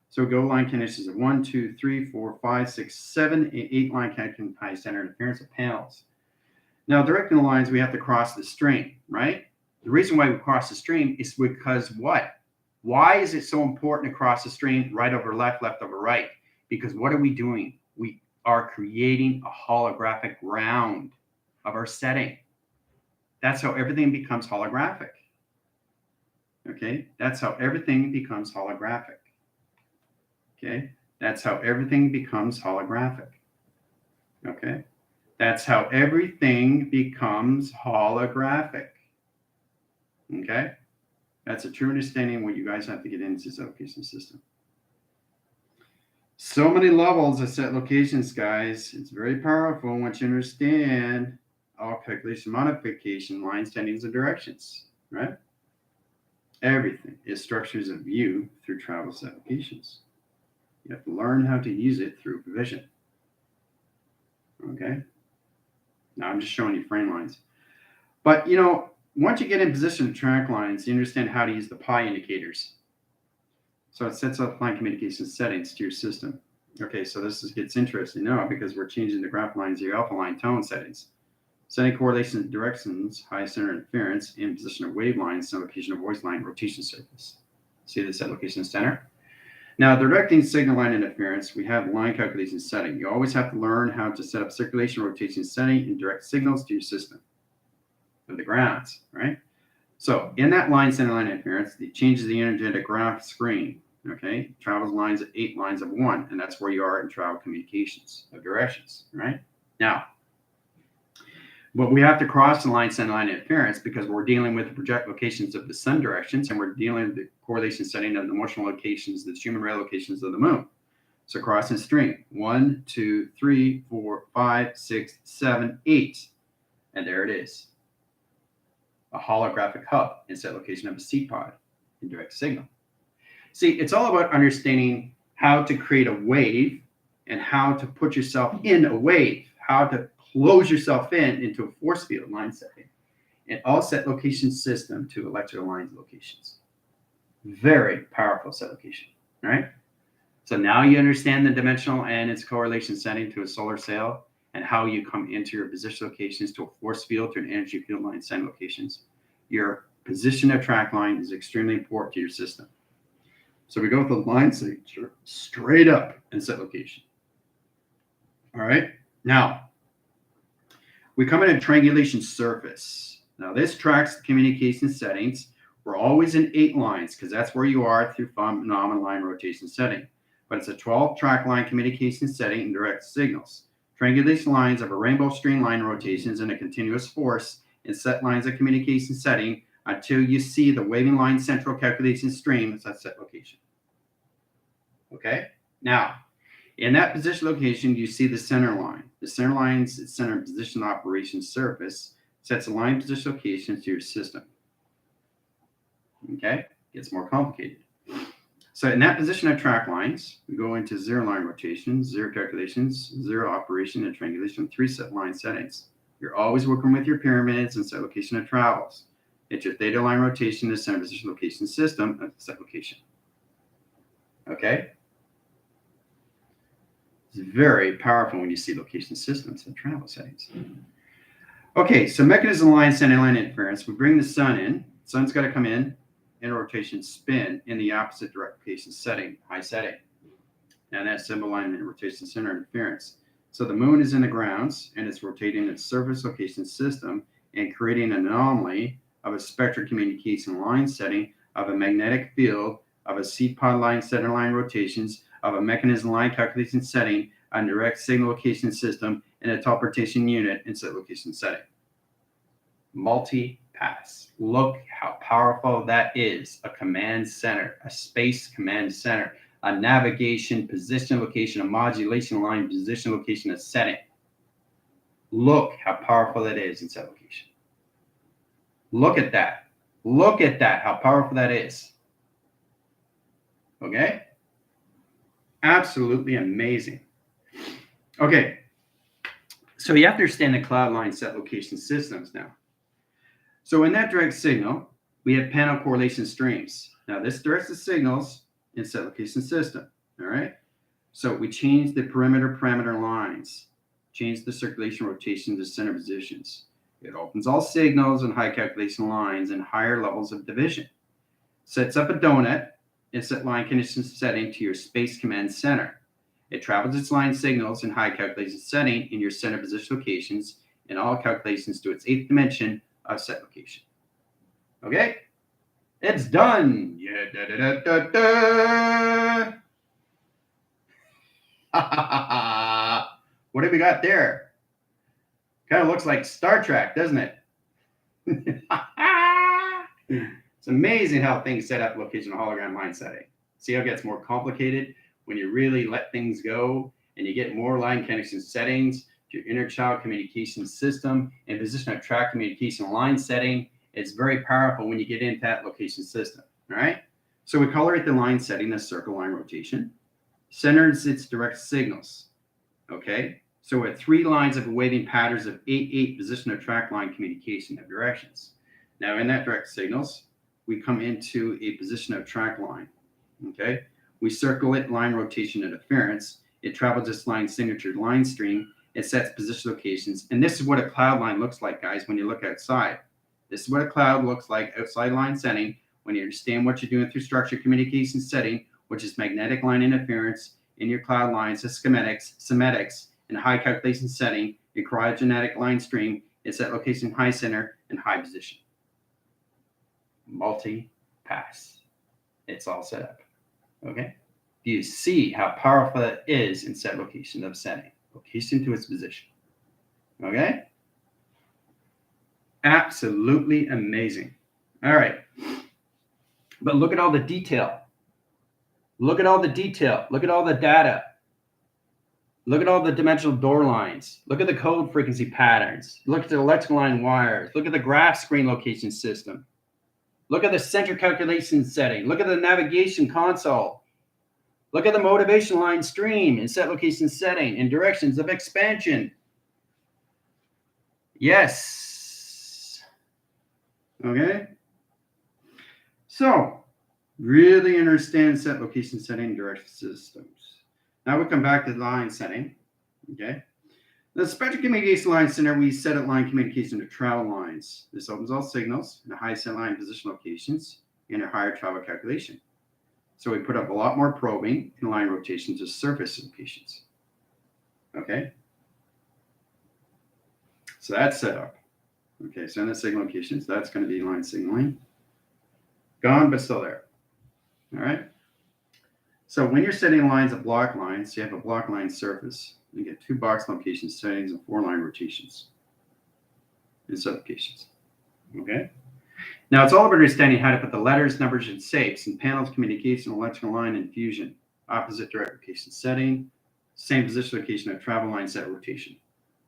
So go line connections of 1, 2, 3, 4, 5, 6, 7, 8 line connection pi center interference of panels. Now, directing the lines, we have to cross the stream, right? The reason why we cross the stream is because what? Why is it so important to cross the stream right over left, left over right? Because what are we doing? We are creating a holographic ground of our setting. That's how everything becomes holographic. Okay, that's how everything becomes holographic. Okay, that's how everything becomes holographic. Okay, that's how everything becomes holographic. Okay, that's a true understanding of what you guys have to get into this location system. So many levels of set locations, guys. It's very powerful once you understand all calculation modification lines, settings, and directions, right? Everything is structures of view through travel set locations. You have to learn how to use it through vision. Okay? Now I'm just showing you frame lines. But, you know, once you get in position of track lines, you understand how to use the pi indicators. So it sets up line communication settings to your system. Okay, so gets interesting now because we're changing the graph lines, your alpha line tone settings. Setting correlations and directions, high center interference, and position of wave lines, some location of voice line rotation surface. See the set location center? Now, directing signal line interference, we have line calculation setting. You always have to learn how to set up circulation, rotation setting, and direct signals to your system of the grounds, right? So in that line center line interference, it changes the energetic graph screen, okay? Travels lines at 8 lines of 1, and that's where you are in travel communications of directions, right? Now, but we have to cross the line center line interference because we're dealing with the project locations of the sun directions and we're dealing with the correlation setting of the motional locations, the human ray locations of the moon. So crossing the stream, 1, 2, 3, 4, 5, 6, 7, 8. And there it is. A holographic hub in set location of a seed pod in direct signal. See, it's all about understanding how to create a wave and how to put yourself in a wave, how to close yourself into a force field line setting and all set location system to electrical lines locations. Very powerful set location, right? So now you understand the dimensional and its correlation setting to a solar sail and how you come into your position locations to a force field to an energy field line setting locations. Your position of track line is extremely important to your system. So we go with the line signature straight up and set location. All right, now we come in a triangulation surface. Now this tracks the communication settings. We're always in 8 lines because that's where you are through phenomenon line rotation setting. But it's a 12 track line communication setting and direct signals. Triangulation lines of a rainbow stream line rotations in a continuous force and set lines of communication setting until you see the waving line central calculation stream as that set location. Okay, now In that position location, you see the center line. The center line's its center position operation surface sets a line position location to your system. Okay, gets more complicated. So in that position of track lines, we go into zero line rotation, zero calculations, zero operation and triangulation, 3 set line settings. You're always working with your pyramids and set location of travels. It's your theta line rotation, the center position location system of set location. Okay? It's very powerful when you see location systems and travel settings. Okay, so mechanism line, center line interference. We bring the sun in. Sun's got to come in rotation spin in the opposite direct location setting, high setting. And that symbol line in rotation center interference. So the moon is in the grounds and it's rotating its surface location system and creating an anomaly of a spectral communication line setting of a magnetic field of a C-pod line center line rotations of a mechanism line calculation setting on direct signal location system and a teleportation unit in set location setting. Multi-pass. Look how powerful that is. A command center, a space command center, a navigation, position, location, a modulation line, position, location, a setting. Look how powerful that is in set location. Look at that. Look at that, how powerful that is. Okay? Absolutely amazing. Okay. So you have to understand the cloud line set location systems now. So in that direct signal, we have panel correlation streams. Now this directs the signals in set location system. All right. So we change the perimeter parameter lines, change the circulation rotation to center positions. It opens all signals and high calculation lines and higher levels of division. Sets up a donut and set line condition setting to your space command center. It travels its line signals in high calculation setting in your center position locations and all calculations to its 8th dimension of set location. Okay? It's done. Yeah, da da da da da. What have we got there? Kind of looks like Star Trek, doesn't it? It's amazing how things set up location hologram line setting. See how it gets more complicated when you really let things go and you get more line connection settings to your inter-child communication system and position of track communication line setting. It's very powerful when you get into that location system. All right. So we colorate the line setting as circle line rotation, centers its direct signals. Okay. So we have 3 lines of waving patterns of 8 position of track line communication of directions. Now in that direct signals, we come into a position of track line. Okay. We circle it line rotation interference. It travels this line signature line stream. It sets position locations. And this is what a cloud line looks like, guys, when you look outside. This is what a cloud looks like outside line setting when you understand what you're doing through structured communication setting, which is magnetic line interference in your cloud lines, the schematics, semetics, and high calculation setting, your cryogenetic line stream, it's at location high center and high position. Multi-pass. It's all set up. Okay? Do you see how powerful it is in set location of setting? Location to its position. Okay? Absolutely amazing. All right. But look at all the detail. Look at all the detail. Look at all the data. Look at all the dimensional door lines. Look at the code frequency patterns. Look at the electrical line wires. Look at the graph screen location system. Look at the center calculation setting. Look at the navigation console. Look at the motivation line stream and set location setting and directions of expansion. Yes. Okay. So, really understand set location setting and direction systems. Now we come back to the line setting. Okay. The spectral communication line center, we set up line communication to travel lines. This opens all signals in a high set line position locations and a higher travel calculation. So we put up a lot more probing and line rotation to surface locations. Okay. So that's set up. Okay, so in the signal locations, that's going to be line signaling. Gone, but still there. All right. So when you're setting lines of block lines, you have a block line surface. You get 2 box location settings and 4 line rotations in sublocations. Okay. Now it's all about understanding how to put the letters, numbers, and shapes in panels, communication, electrical line, and fusion. Opposite direct location setting, Same position location of travel line set rotation.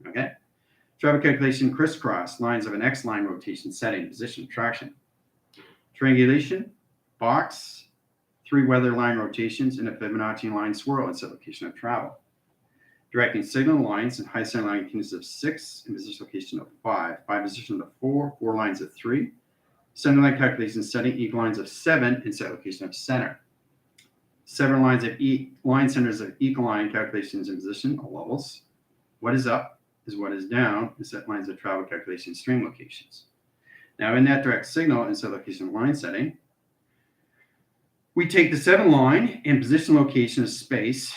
Okay? Travel calculation crisscross lines of an X line rotation setting, position, traction. Triangulation, box, 3 weather line rotations, and a Fibonacci line swirl and set location of travel. Directing signal lines and high center line continues of 6 and position location of 5, 5 position of 4, 4 lines of 3. Center line calculation setting, equal lines of 7 and set location of center. 7 lines of line centers of equal line calculations in position, all levels. What is up is what is down, and set lines of travel calculation stream locations. Now in that direct signal and set location line setting, we take the 7 line and position location of space,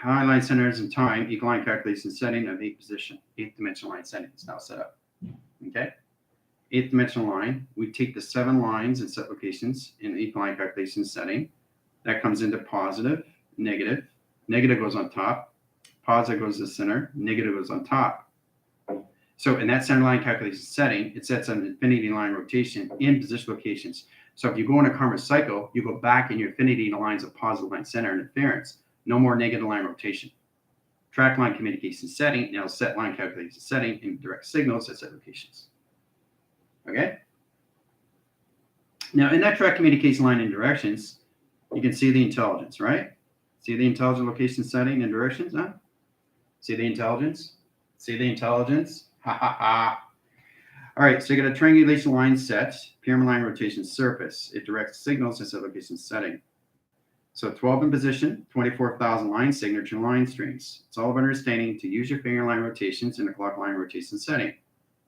high line centers and time, equal line calculation setting of 8 position, 8th dimensional line setting is now set up. Okay? 8th dimensional line, we take the 7 lines and set locations in the equal line calculation setting. That comes into positive, negative. Negative goes on top. Positive goes to the center. Negative goes on top. So in that center line calculation setting, it sets an infinity line rotation in position locations. So if you go in a karma cycle, you go back in your infinity lines of positive line center interference. No more negative line rotation. Track line communication setting, now set line calculation setting in direct signals at set locations. Okay? Now in that track communication line and directions, you can see the intelligence, right? See the intelligent location setting and directions, huh? See the intelligence? See the intelligence? Ha ha ha. All right, so you got a triangulation line set, pyramid line rotation surface. It directs signals and set location setting. So 12 in position, 24,000 line signature line strings. It's all about understanding to use your finger line rotations in a clock line rotation setting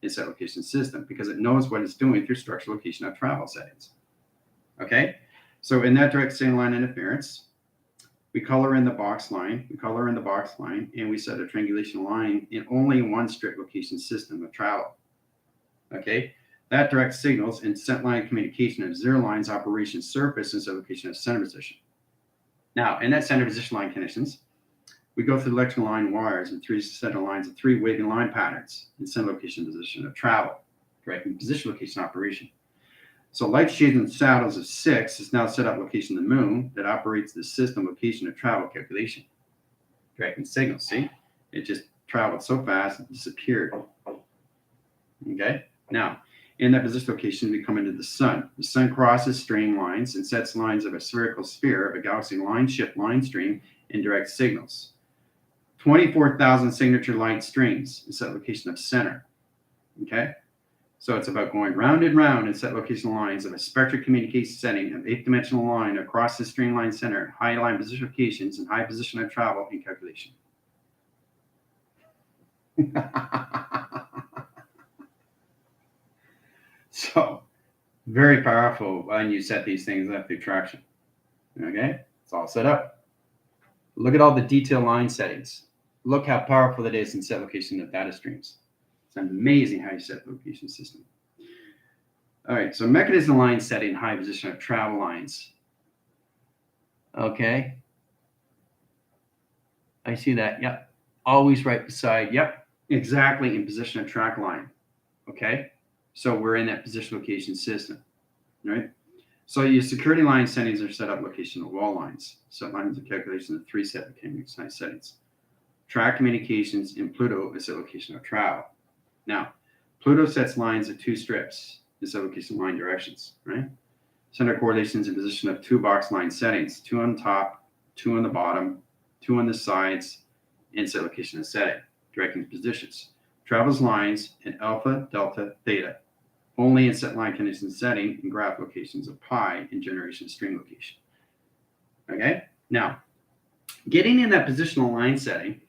in set location system because it knows what it's doing through structure location of travel settings. Okay? So in that direct signal line interference, we color in the box line, and we set a triangulation line in only one strict location system of travel. Okay? That direct signals and set line communication of 0 lines operation surface and set location of center position. Now, in that center position line conditions, we go through the electrical line wires and 3 center lines of 3 waving line patterns in center location position of travel, directing position location operation. So light shades and shadows of 6 is now set up location of the moon that operates the system location of travel calculation. Directing signals, see? It just traveled so fast it disappeared. Okay? Now, in that position location, we come into the sun. The sun crosses stream lines and sets lines of a spherical sphere of a galaxy line shift line stream in direct signals. 24,000 signature light strings in set location of center. Okay? So it's about going round and round in set location lines of a spectral communication setting of 8th dimensional line across the streamline center, high line position locations, and high position of travel in calculation. So very powerful when you set these things up through traction. Okay, it's all set up. Look at all the detail line settings. Look how powerful that is in set location of data streams. It's amazing how you set the location system. All right, so mechanism line setting, high position of travel lines. Okay. I see that. Yep. Always right beside. Yep. Exactly in position of track line. Okay. So we're in that position location system. Right. So your security line settings are set up location of wall lines. Set lines of calculation of 3 set communication settings. Track communications in Pluto is set location of travel. Now, Pluto sets lines of 2 strips in set location line directions, right? Center correlations in position of 2 box line settings, 2 on top, 2 on the bottom, 2 on the sides, and set location of setting, directing positions. Travels lines in alpha, delta, theta, only in set line condition setting and graph locations of pi in generation stream location. Okay? Now, getting in that positional line setting,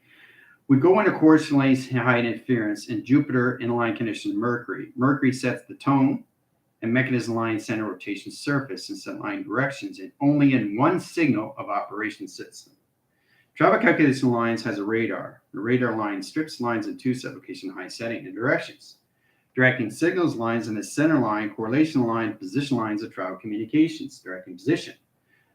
we go into coordinate lines high interference in Jupiter in line condition Mercury. Mercury sets the tone and mechanism line center rotation surface and set line directions and only in one signal of operation system. Travel calculation lines has a radar. The radar line strips lines in 2 set location high setting and directions. Directing signals lines in the center line, correlation line, position lines of travel communications, directing position.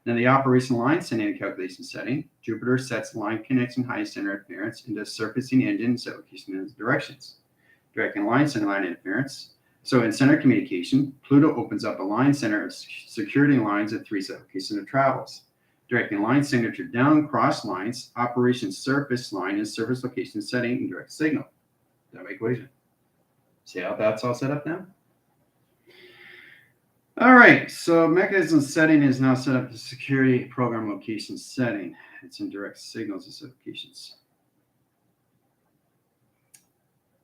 Then the operational line setting and calculation setting, Jupiter sets line connection high center interference into surfacing engine set location and directions. Directing line center line interference. So in center communication, Pluto opens up a line center of security lines at 3 set location of travels. Directing line signature down cross lines, operation surface line and surface location setting and direct signal. That equation. See how that's all set up now? All right, so mechanism setting is now set up to security program location setting. It's in direct signals and locations.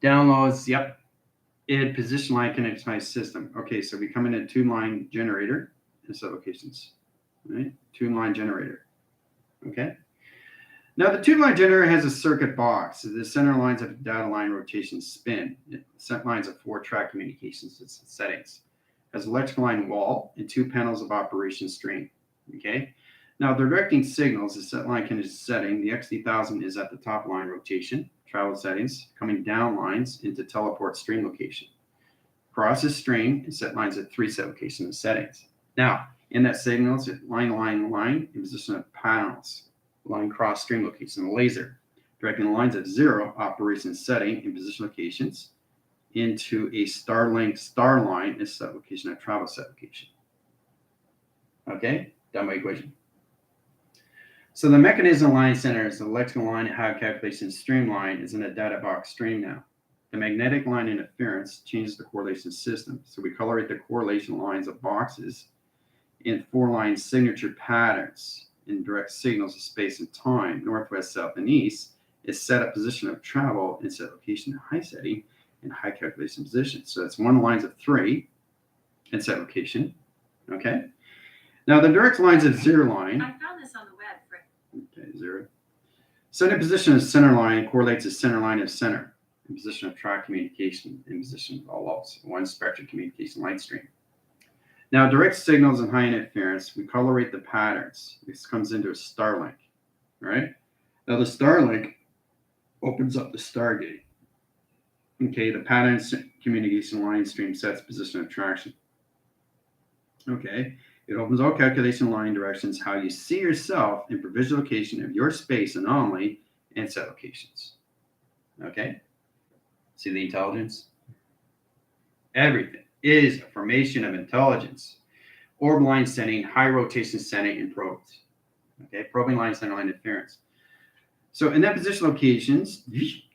Downloads, yep. Id position line connects my system. Okay, so we come in at 2-line generator and set locations. Right? 2-line generator. Okay. Now the 2-line generator has a circuit box. The center lines of data line rotation spin. Set lines of 4-track communications settings. Has electrical line wall and 2 panels of operation string. Okay. Now the directing signals, the set line connection setting, the XD1000 is at the top line rotation, travel settings, coming down lines into teleport stream location. Crosses string and set lines at 3 set location settings. Now, in that signals, line, in position of panels, line cross stream location, laser, directing the lines at 0, operation setting, in position locations, into a Starlink star line and set location at travel set location. Okay, done by equation. So the mechanism line center is the electrical line how calculation streamline is in a data box stream now. The magnetic line interference changes the correlation system. So we colorate the correlation lines of boxes in 4-line signature patterns in direct signals of space and time, northwest, south, and east, is set up position of travel and set location and high setting and high calculation position. So it's 1 lines of 3 and set location. Okay. Now the direct lines of 0 line. I found this on the web. Okay, 0. Set in position of center line correlates the center line of center in position of track communication in position of all levels, 1 spectrum communication line stream. Now direct signals and high interference, we colorate the patterns. This comes into a Starlink, right? Now the Starlink opens up the Stargate. Okay, the pattern communication line stream sets position of traction. Okay, it opens all calculation line directions, how you see yourself in provisional location of your space anomaly and set locations. Okay, see the intelligence? Everything is a formation of intelligence. Orb line setting, high rotation setting, and probes. Okay, probing line, center line interference. So in that position locations,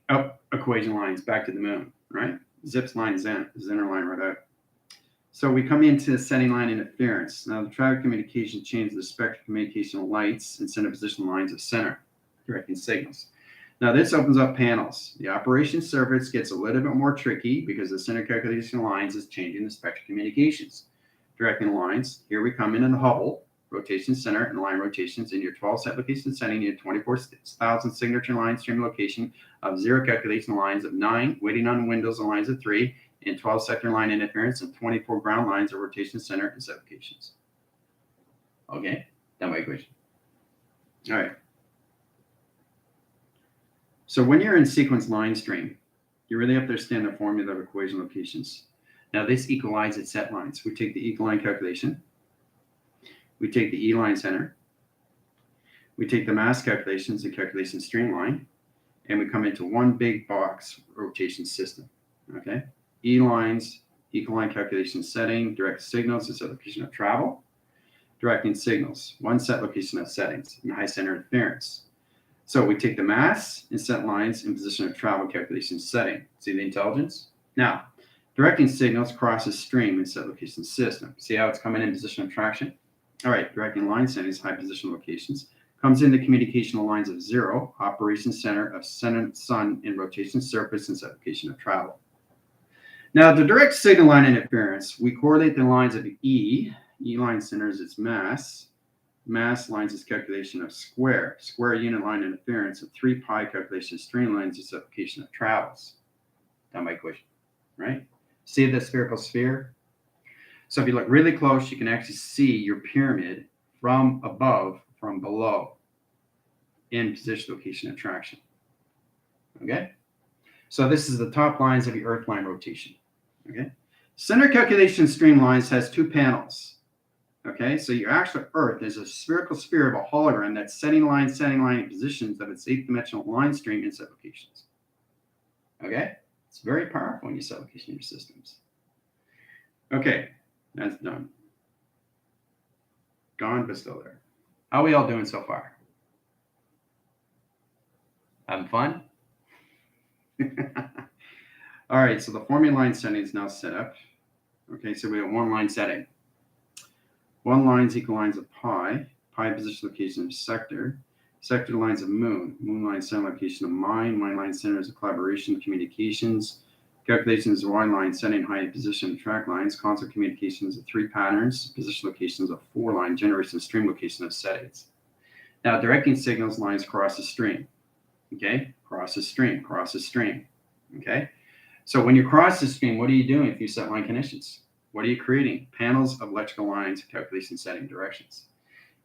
up equation lines back to the moon, right? Zips line, Zener line right out. So we come into the setting line interference. Now the traffic communication changes the spectral communication lights and center position lines of center, directing signals. Now this opens up panels. The operation surface gets a little bit more tricky because the center calculation lines is changing the spectral communications. Directing lines, here we come in the Hubble, rotation center and line rotations in your 12 set location setting, your 24,000 signature line stream location of 0 calculation lines of 9, waiting on windows and lines of 3, and 12 sector line interference and 24 ground lines of rotation center and set locations. Okay, done by equation. All right. So when you're in sequence line stream, you really have to understand the formula of equation locations. Now this equalizes set lines. We take the equal line calculation. We take the E line center. We take the mass calculations and calculation streamline, and we come into one big box rotation system. Okay. E lines, equal line calculation setting, direct signals and set location of travel, directing signals, 1 set location of settings, and high center interference. So we take the mass and set lines in position of travel calculation setting. See the intelligence? Now, directing signals crosses stream and set location system. See how it's coming in position of traction? All right, directing line settings, high position locations, comes into communication lines of 0, operation center of center sun and rotation surface and set location of travel. Now, the direct signal line interference, we correlate the lines of E. E line centers its mass. Mass lines its calculation of square unit line interference, and 3 pi calculation streamlines its application of travels. Done by equation, right? See the spherical sphere? So if you look really close, you can actually see your pyramid from above, from below, in position, location, and traction. Okay? So this is the top lines of your Earth line rotation. Okay? Center calculation streamlines has 2 panels. Okay? So your actual Earth is a spherical sphere of a hologram that's setting line positions of its 8th-dimensional line stream and set locations. Okay? It's very powerful when you set location in your systems. Okay, that's done. Gone, but still there. How are we all doing so far? Having fun? All right, so the formula line setting is now set up. Okay, so we have one line setting. One lines equal lines of pi, pi position location of sector, sector lines of moon, moon line center location of mine line centers of collaboration, communications, calculations of Y line setting, height, position, track lines, constant communications of 3 patterns, position locations of 4 line, generation, stream location of settings. Now, directing signals lines cross the stream. Okay, cross the stream, cross the stream. Okay, so when you cross the stream, what are you doing if you set line conditions? What are you creating? Panels of electrical lines, calculation setting directions.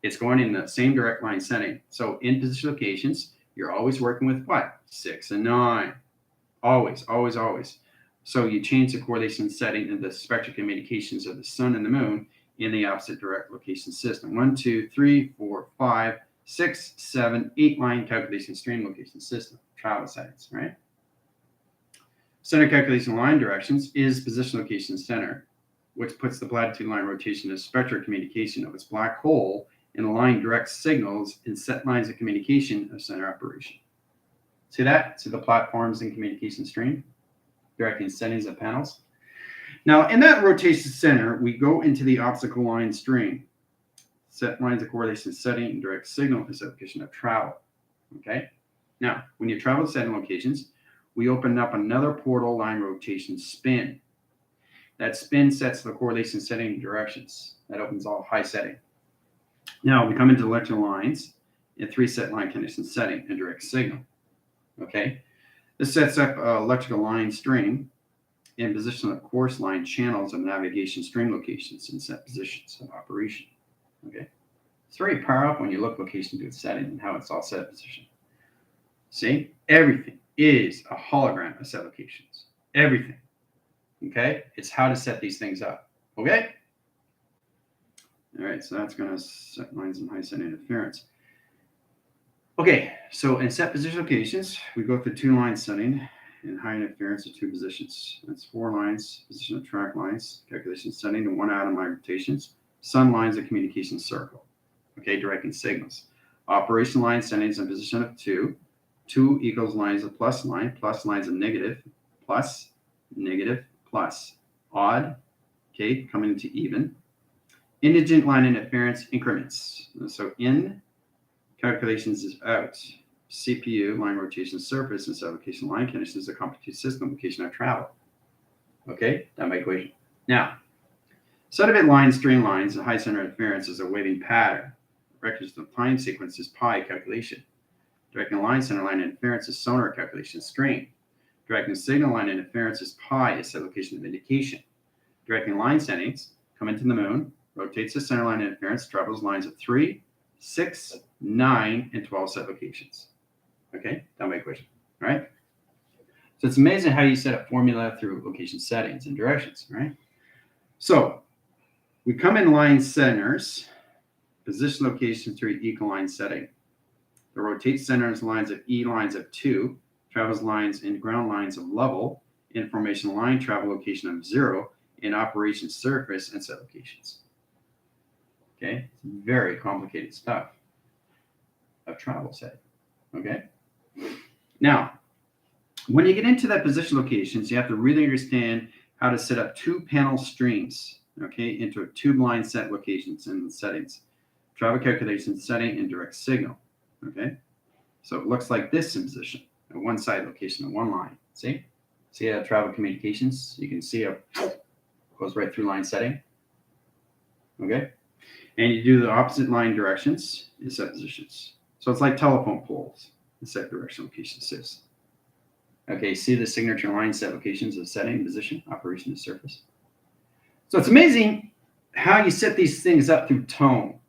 It's going in the same direct line setting. So in position locations, you're always working with what? 6 and 9. Always, always, always. So you change the correlation setting in the spectral communications of the sun and the moon in the opposite direct location system. 1, 2, 3, 4, 5, 6, 7, 8 line calculation stream location system, travel settings, right? Center calculation line directions is position location center, which puts the latitude line rotation of spectral communication of its black hole in the line direct signals in set lines of communication of center operation. See that? See the platforms in communication stream, directing settings of panels. Now, in that rotation center, we go into the obstacle line stream. Set lines of correlation setting and direct signal is location of travel. Okay? Now, when you travel to setting locations, we open up another portal line rotation spin. That spin sets the correlation setting directions. That opens all high setting. Now we come into electrical lines in 3 set line condition setting and direct signal. Okay, this sets up electrical line stream in position of course line channels of navigation stream locations and set positions of operation. Okay, it's very powerful when you look location to its setting and how it's all set position. See, everything is a hologram of set locations. Everything. Okay, it's how to set these things up. Okay. All right, so that's going to set lines and high set interference. Okay, so in set position locations, we go through 2 line setting and high interference of 2 positions. That's 4 lines, position of track lines, calculation setting, and 1 atom line rotations, sun lines of communication circle. Okay, directing signals. Operation line settings and position of 2. 2 equals lines of plus lines of negative, plus, negative, plus. Odd, okay, coming into even. Indigent line interference increments. So in calculations is out. CPU, line rotation surface, and set location line conditions, the compute system, location of travel. Okay, that my equation. Now, set of it line stream lines and high center interference is a waving pattern. Records of time sequence is pi calculation. Directing line center line interference is sonar calculation stream. Directing signal line interference is pi is set location of indication. Directing line settings come into the moon, rotates the center line interference, travels lines of 3, 6, 9, and 12 set locations. Okay, that's my equation. All right. So it's amazing how you set up formula through location settings and directions, right? So we come in line centers, position location through equal line setting. The rotate centers lines of E lines of 2, travels lines and ground lines of level, information line travel location of 0, and operation surface and set locations. Okay, it's very complicated stuff of travel setting. Okay, now when you get into that position locations, you have to really understand how to set up 2 panel streams, okay, into a 2 line set locations and settings, travel calculation setting and direct signal. Okay, so it looks like this in position, a 1 side location and 1 line. See how travel communications, you can see it goes right through line setting. Okay, and you do the opposite line directions in set positions. So it's like telephone poles in set direction location system. Okay, see the signature line set locations of setting, position, operation, and surface. So it's amazing how you set these things up through tone.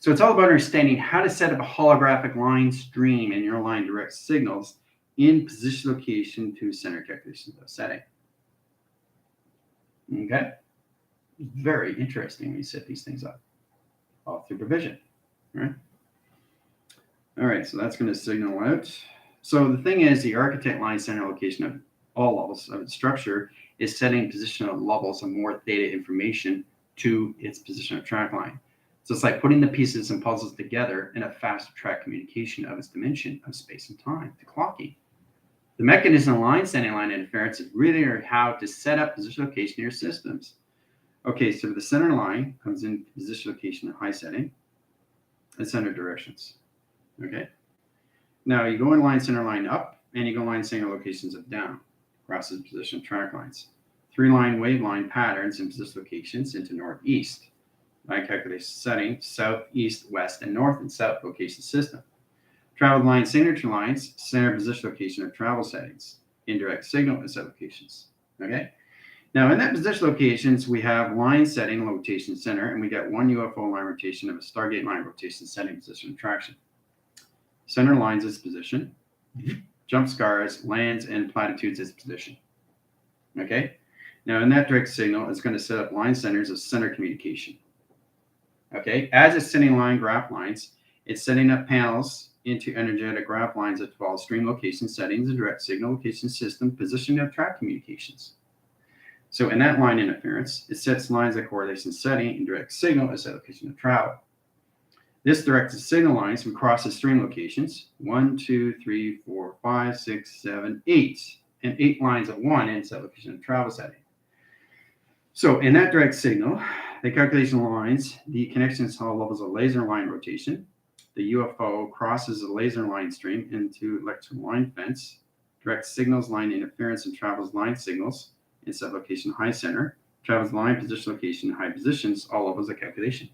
So it's all about understanding how to set up a holographic line stream in your line direct signals in position location to center calculations of setting. Okay, very interesting when you set these things up all through provision. All right, so that's going to signal out. So the thing is, the architect line center location of all levels of its structure is setting position of levels of more theta information to its position of track line. So it's like putting the pieces and puzzles together in a fast track communication of its dimension of space and time, the clocking. The mechanism of line setting line interference is really how to set up position location of your systems. Okay, so the center line comes in position location at high setting and center directions. Okay. Now you go in line center line up and you go line center locations of down, crosses position track lines. 3-line wave line patterns and position locations into northeast. Line calculation setting, south, east, west, and north and south location system. Travel line signature lines, center position location of travel settings. Indirect signal and set locations. Okay. Now in that position locations, we have line setting, rotation center, and we got one UFO line rotation of a Stargate line rotation setting position attraction. Center lines is position. Jump scars, lands, and platitudes is position. Okay. Now in that direct signal, it's going to set up line centers of center communication. Okay. As it's setting line graph lines, it's setting up panels into energetic graph lines that 12 stream location settings, a direct signal location system, positioning of track communications. So in that line interference, it sets lines of correlation setting and direct signal as a location of travel. This directs the signal lines from across the stream locations 1, 2, 3, 4, 5, 6, 7, 8, and 8 lines at 1 in set location of travel setting. So in that direct signal, the calculation lines, the connections all levels of laser line rotation. The UFO crosses the laser line stream into electrical line fence, direct signals line interference and travels line signals in set location high center, travels line position location high positions, all levels of calculation.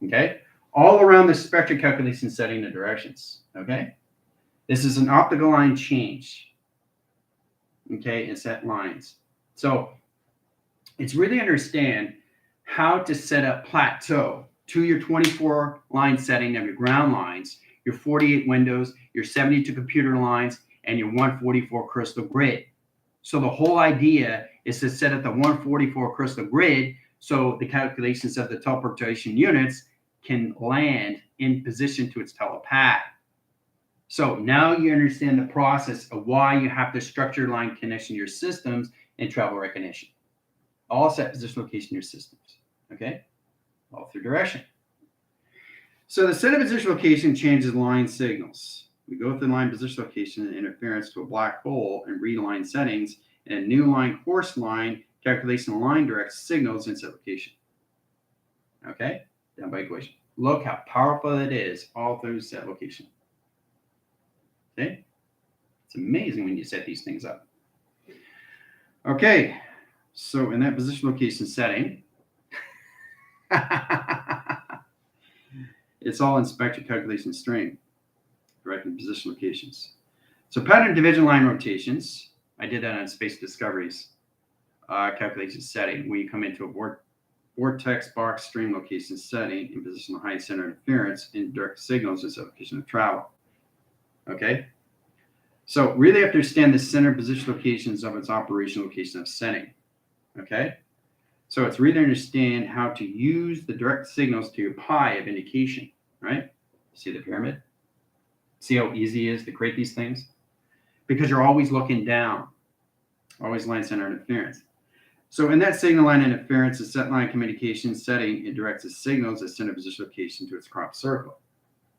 Okay? All around the spectrum calculation setting the directions. Okay? This is an optical line change. Okay? And set lines. So it's really understand how to set up plateau to your 24 line setting of your ground lines, your 48 windows, your 72 computer lines, and your 144 crystal grid. So the whole idea is to set up the 144 crystal grid so the calculations of the teleportation units can land in position to its telepath. So now you understand the process of why you have to structure line connection to your systems and travel recognition. All set position location in your systems. Okay? All through direction. So the center position location changes line signals. We go through line position location and interference to a black hole and read line settings, and a new line course line calculation line directs signals in set location. Okay? Down by equation. Look how powerful it is all through set location. Okay? It's amazing when you set these things up. Okay. So in that position location setting, it's all in spectral calculation string, directing position locations. So pattern division line rotations, I did that on Space Discoveries calculation setting, where you come into a vortex box stream location setting in position of high center interference in direct signals as a location of travel. Okay? So really have to understand the center position locations of its operation location of setting. Okay? So it's really understand how to use the direct signals to your pi of indication, right? See the pyramid? See how easy it is to create these things? Because you're always looking down, always line center interference. So in that signal line interference, the set line communication setting, it directs the signals at center position location to its crop circle.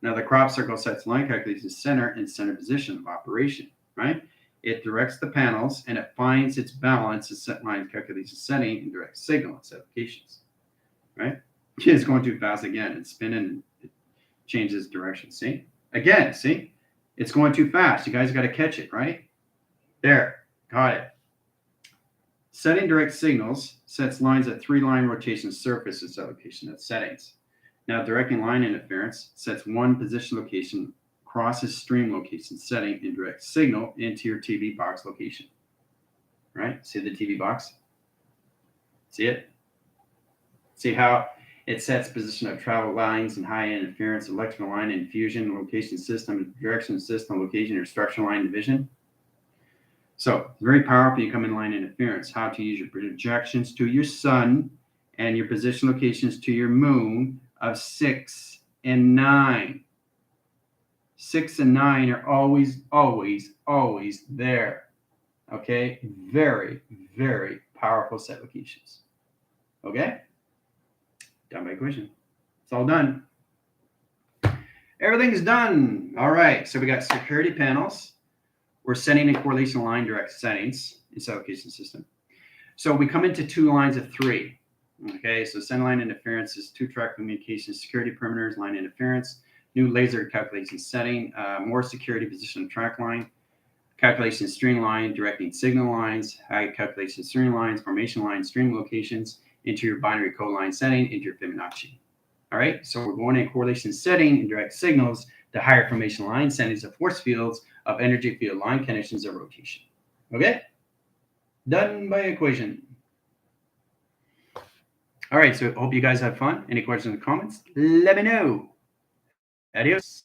Now the crop circle sets line calculation center and center position of operation, right? It directs the panels and it finds its balance at set line calculation setting and direct signal at set locations, right? It's going too fast again. It's spinning and it changes direction. See? Again, see? It's going too fast. You guys got to catch it, right? There. Got it. Setting direct signals sets lines at 3-line rotation surface at set location at settings. Now directing line interference sets one position location crosses stream location setting and direct signal into your TV box location. Right? See the TV box? See it? See how it sets position of travel lines and high interference, electrical line infusion, location system, direction system, location or structure line division. So very powerful. You come in line interference. How to use your projections to your sun and your position locations to your moon of 6 and 9. 6 and 9 are always, always, always there. Okay? Very, very powerful set locations. Okay? Down by equation. It's all done. Everything's done. All right. So we got security panels. We're setting a correlation line direct settings in sublocation system. So we come into 2 lines of 3. Okay, so center line interference is 2-track communication, security perimeters, line interference, new laser calculation setting, more security position track line, calculation stream line, directing signal lines, high calculation stream lines, formation lines, stream locations, into your binary code line setting, into your Fibonacci. All right, so we're going in correlation setting and direct signals to higher formation line settings of force fields of energy field line connections of rotation. Okay, done by equation. All right, so I hope you guys have fun. Any questions or comments? Let me know. Adios.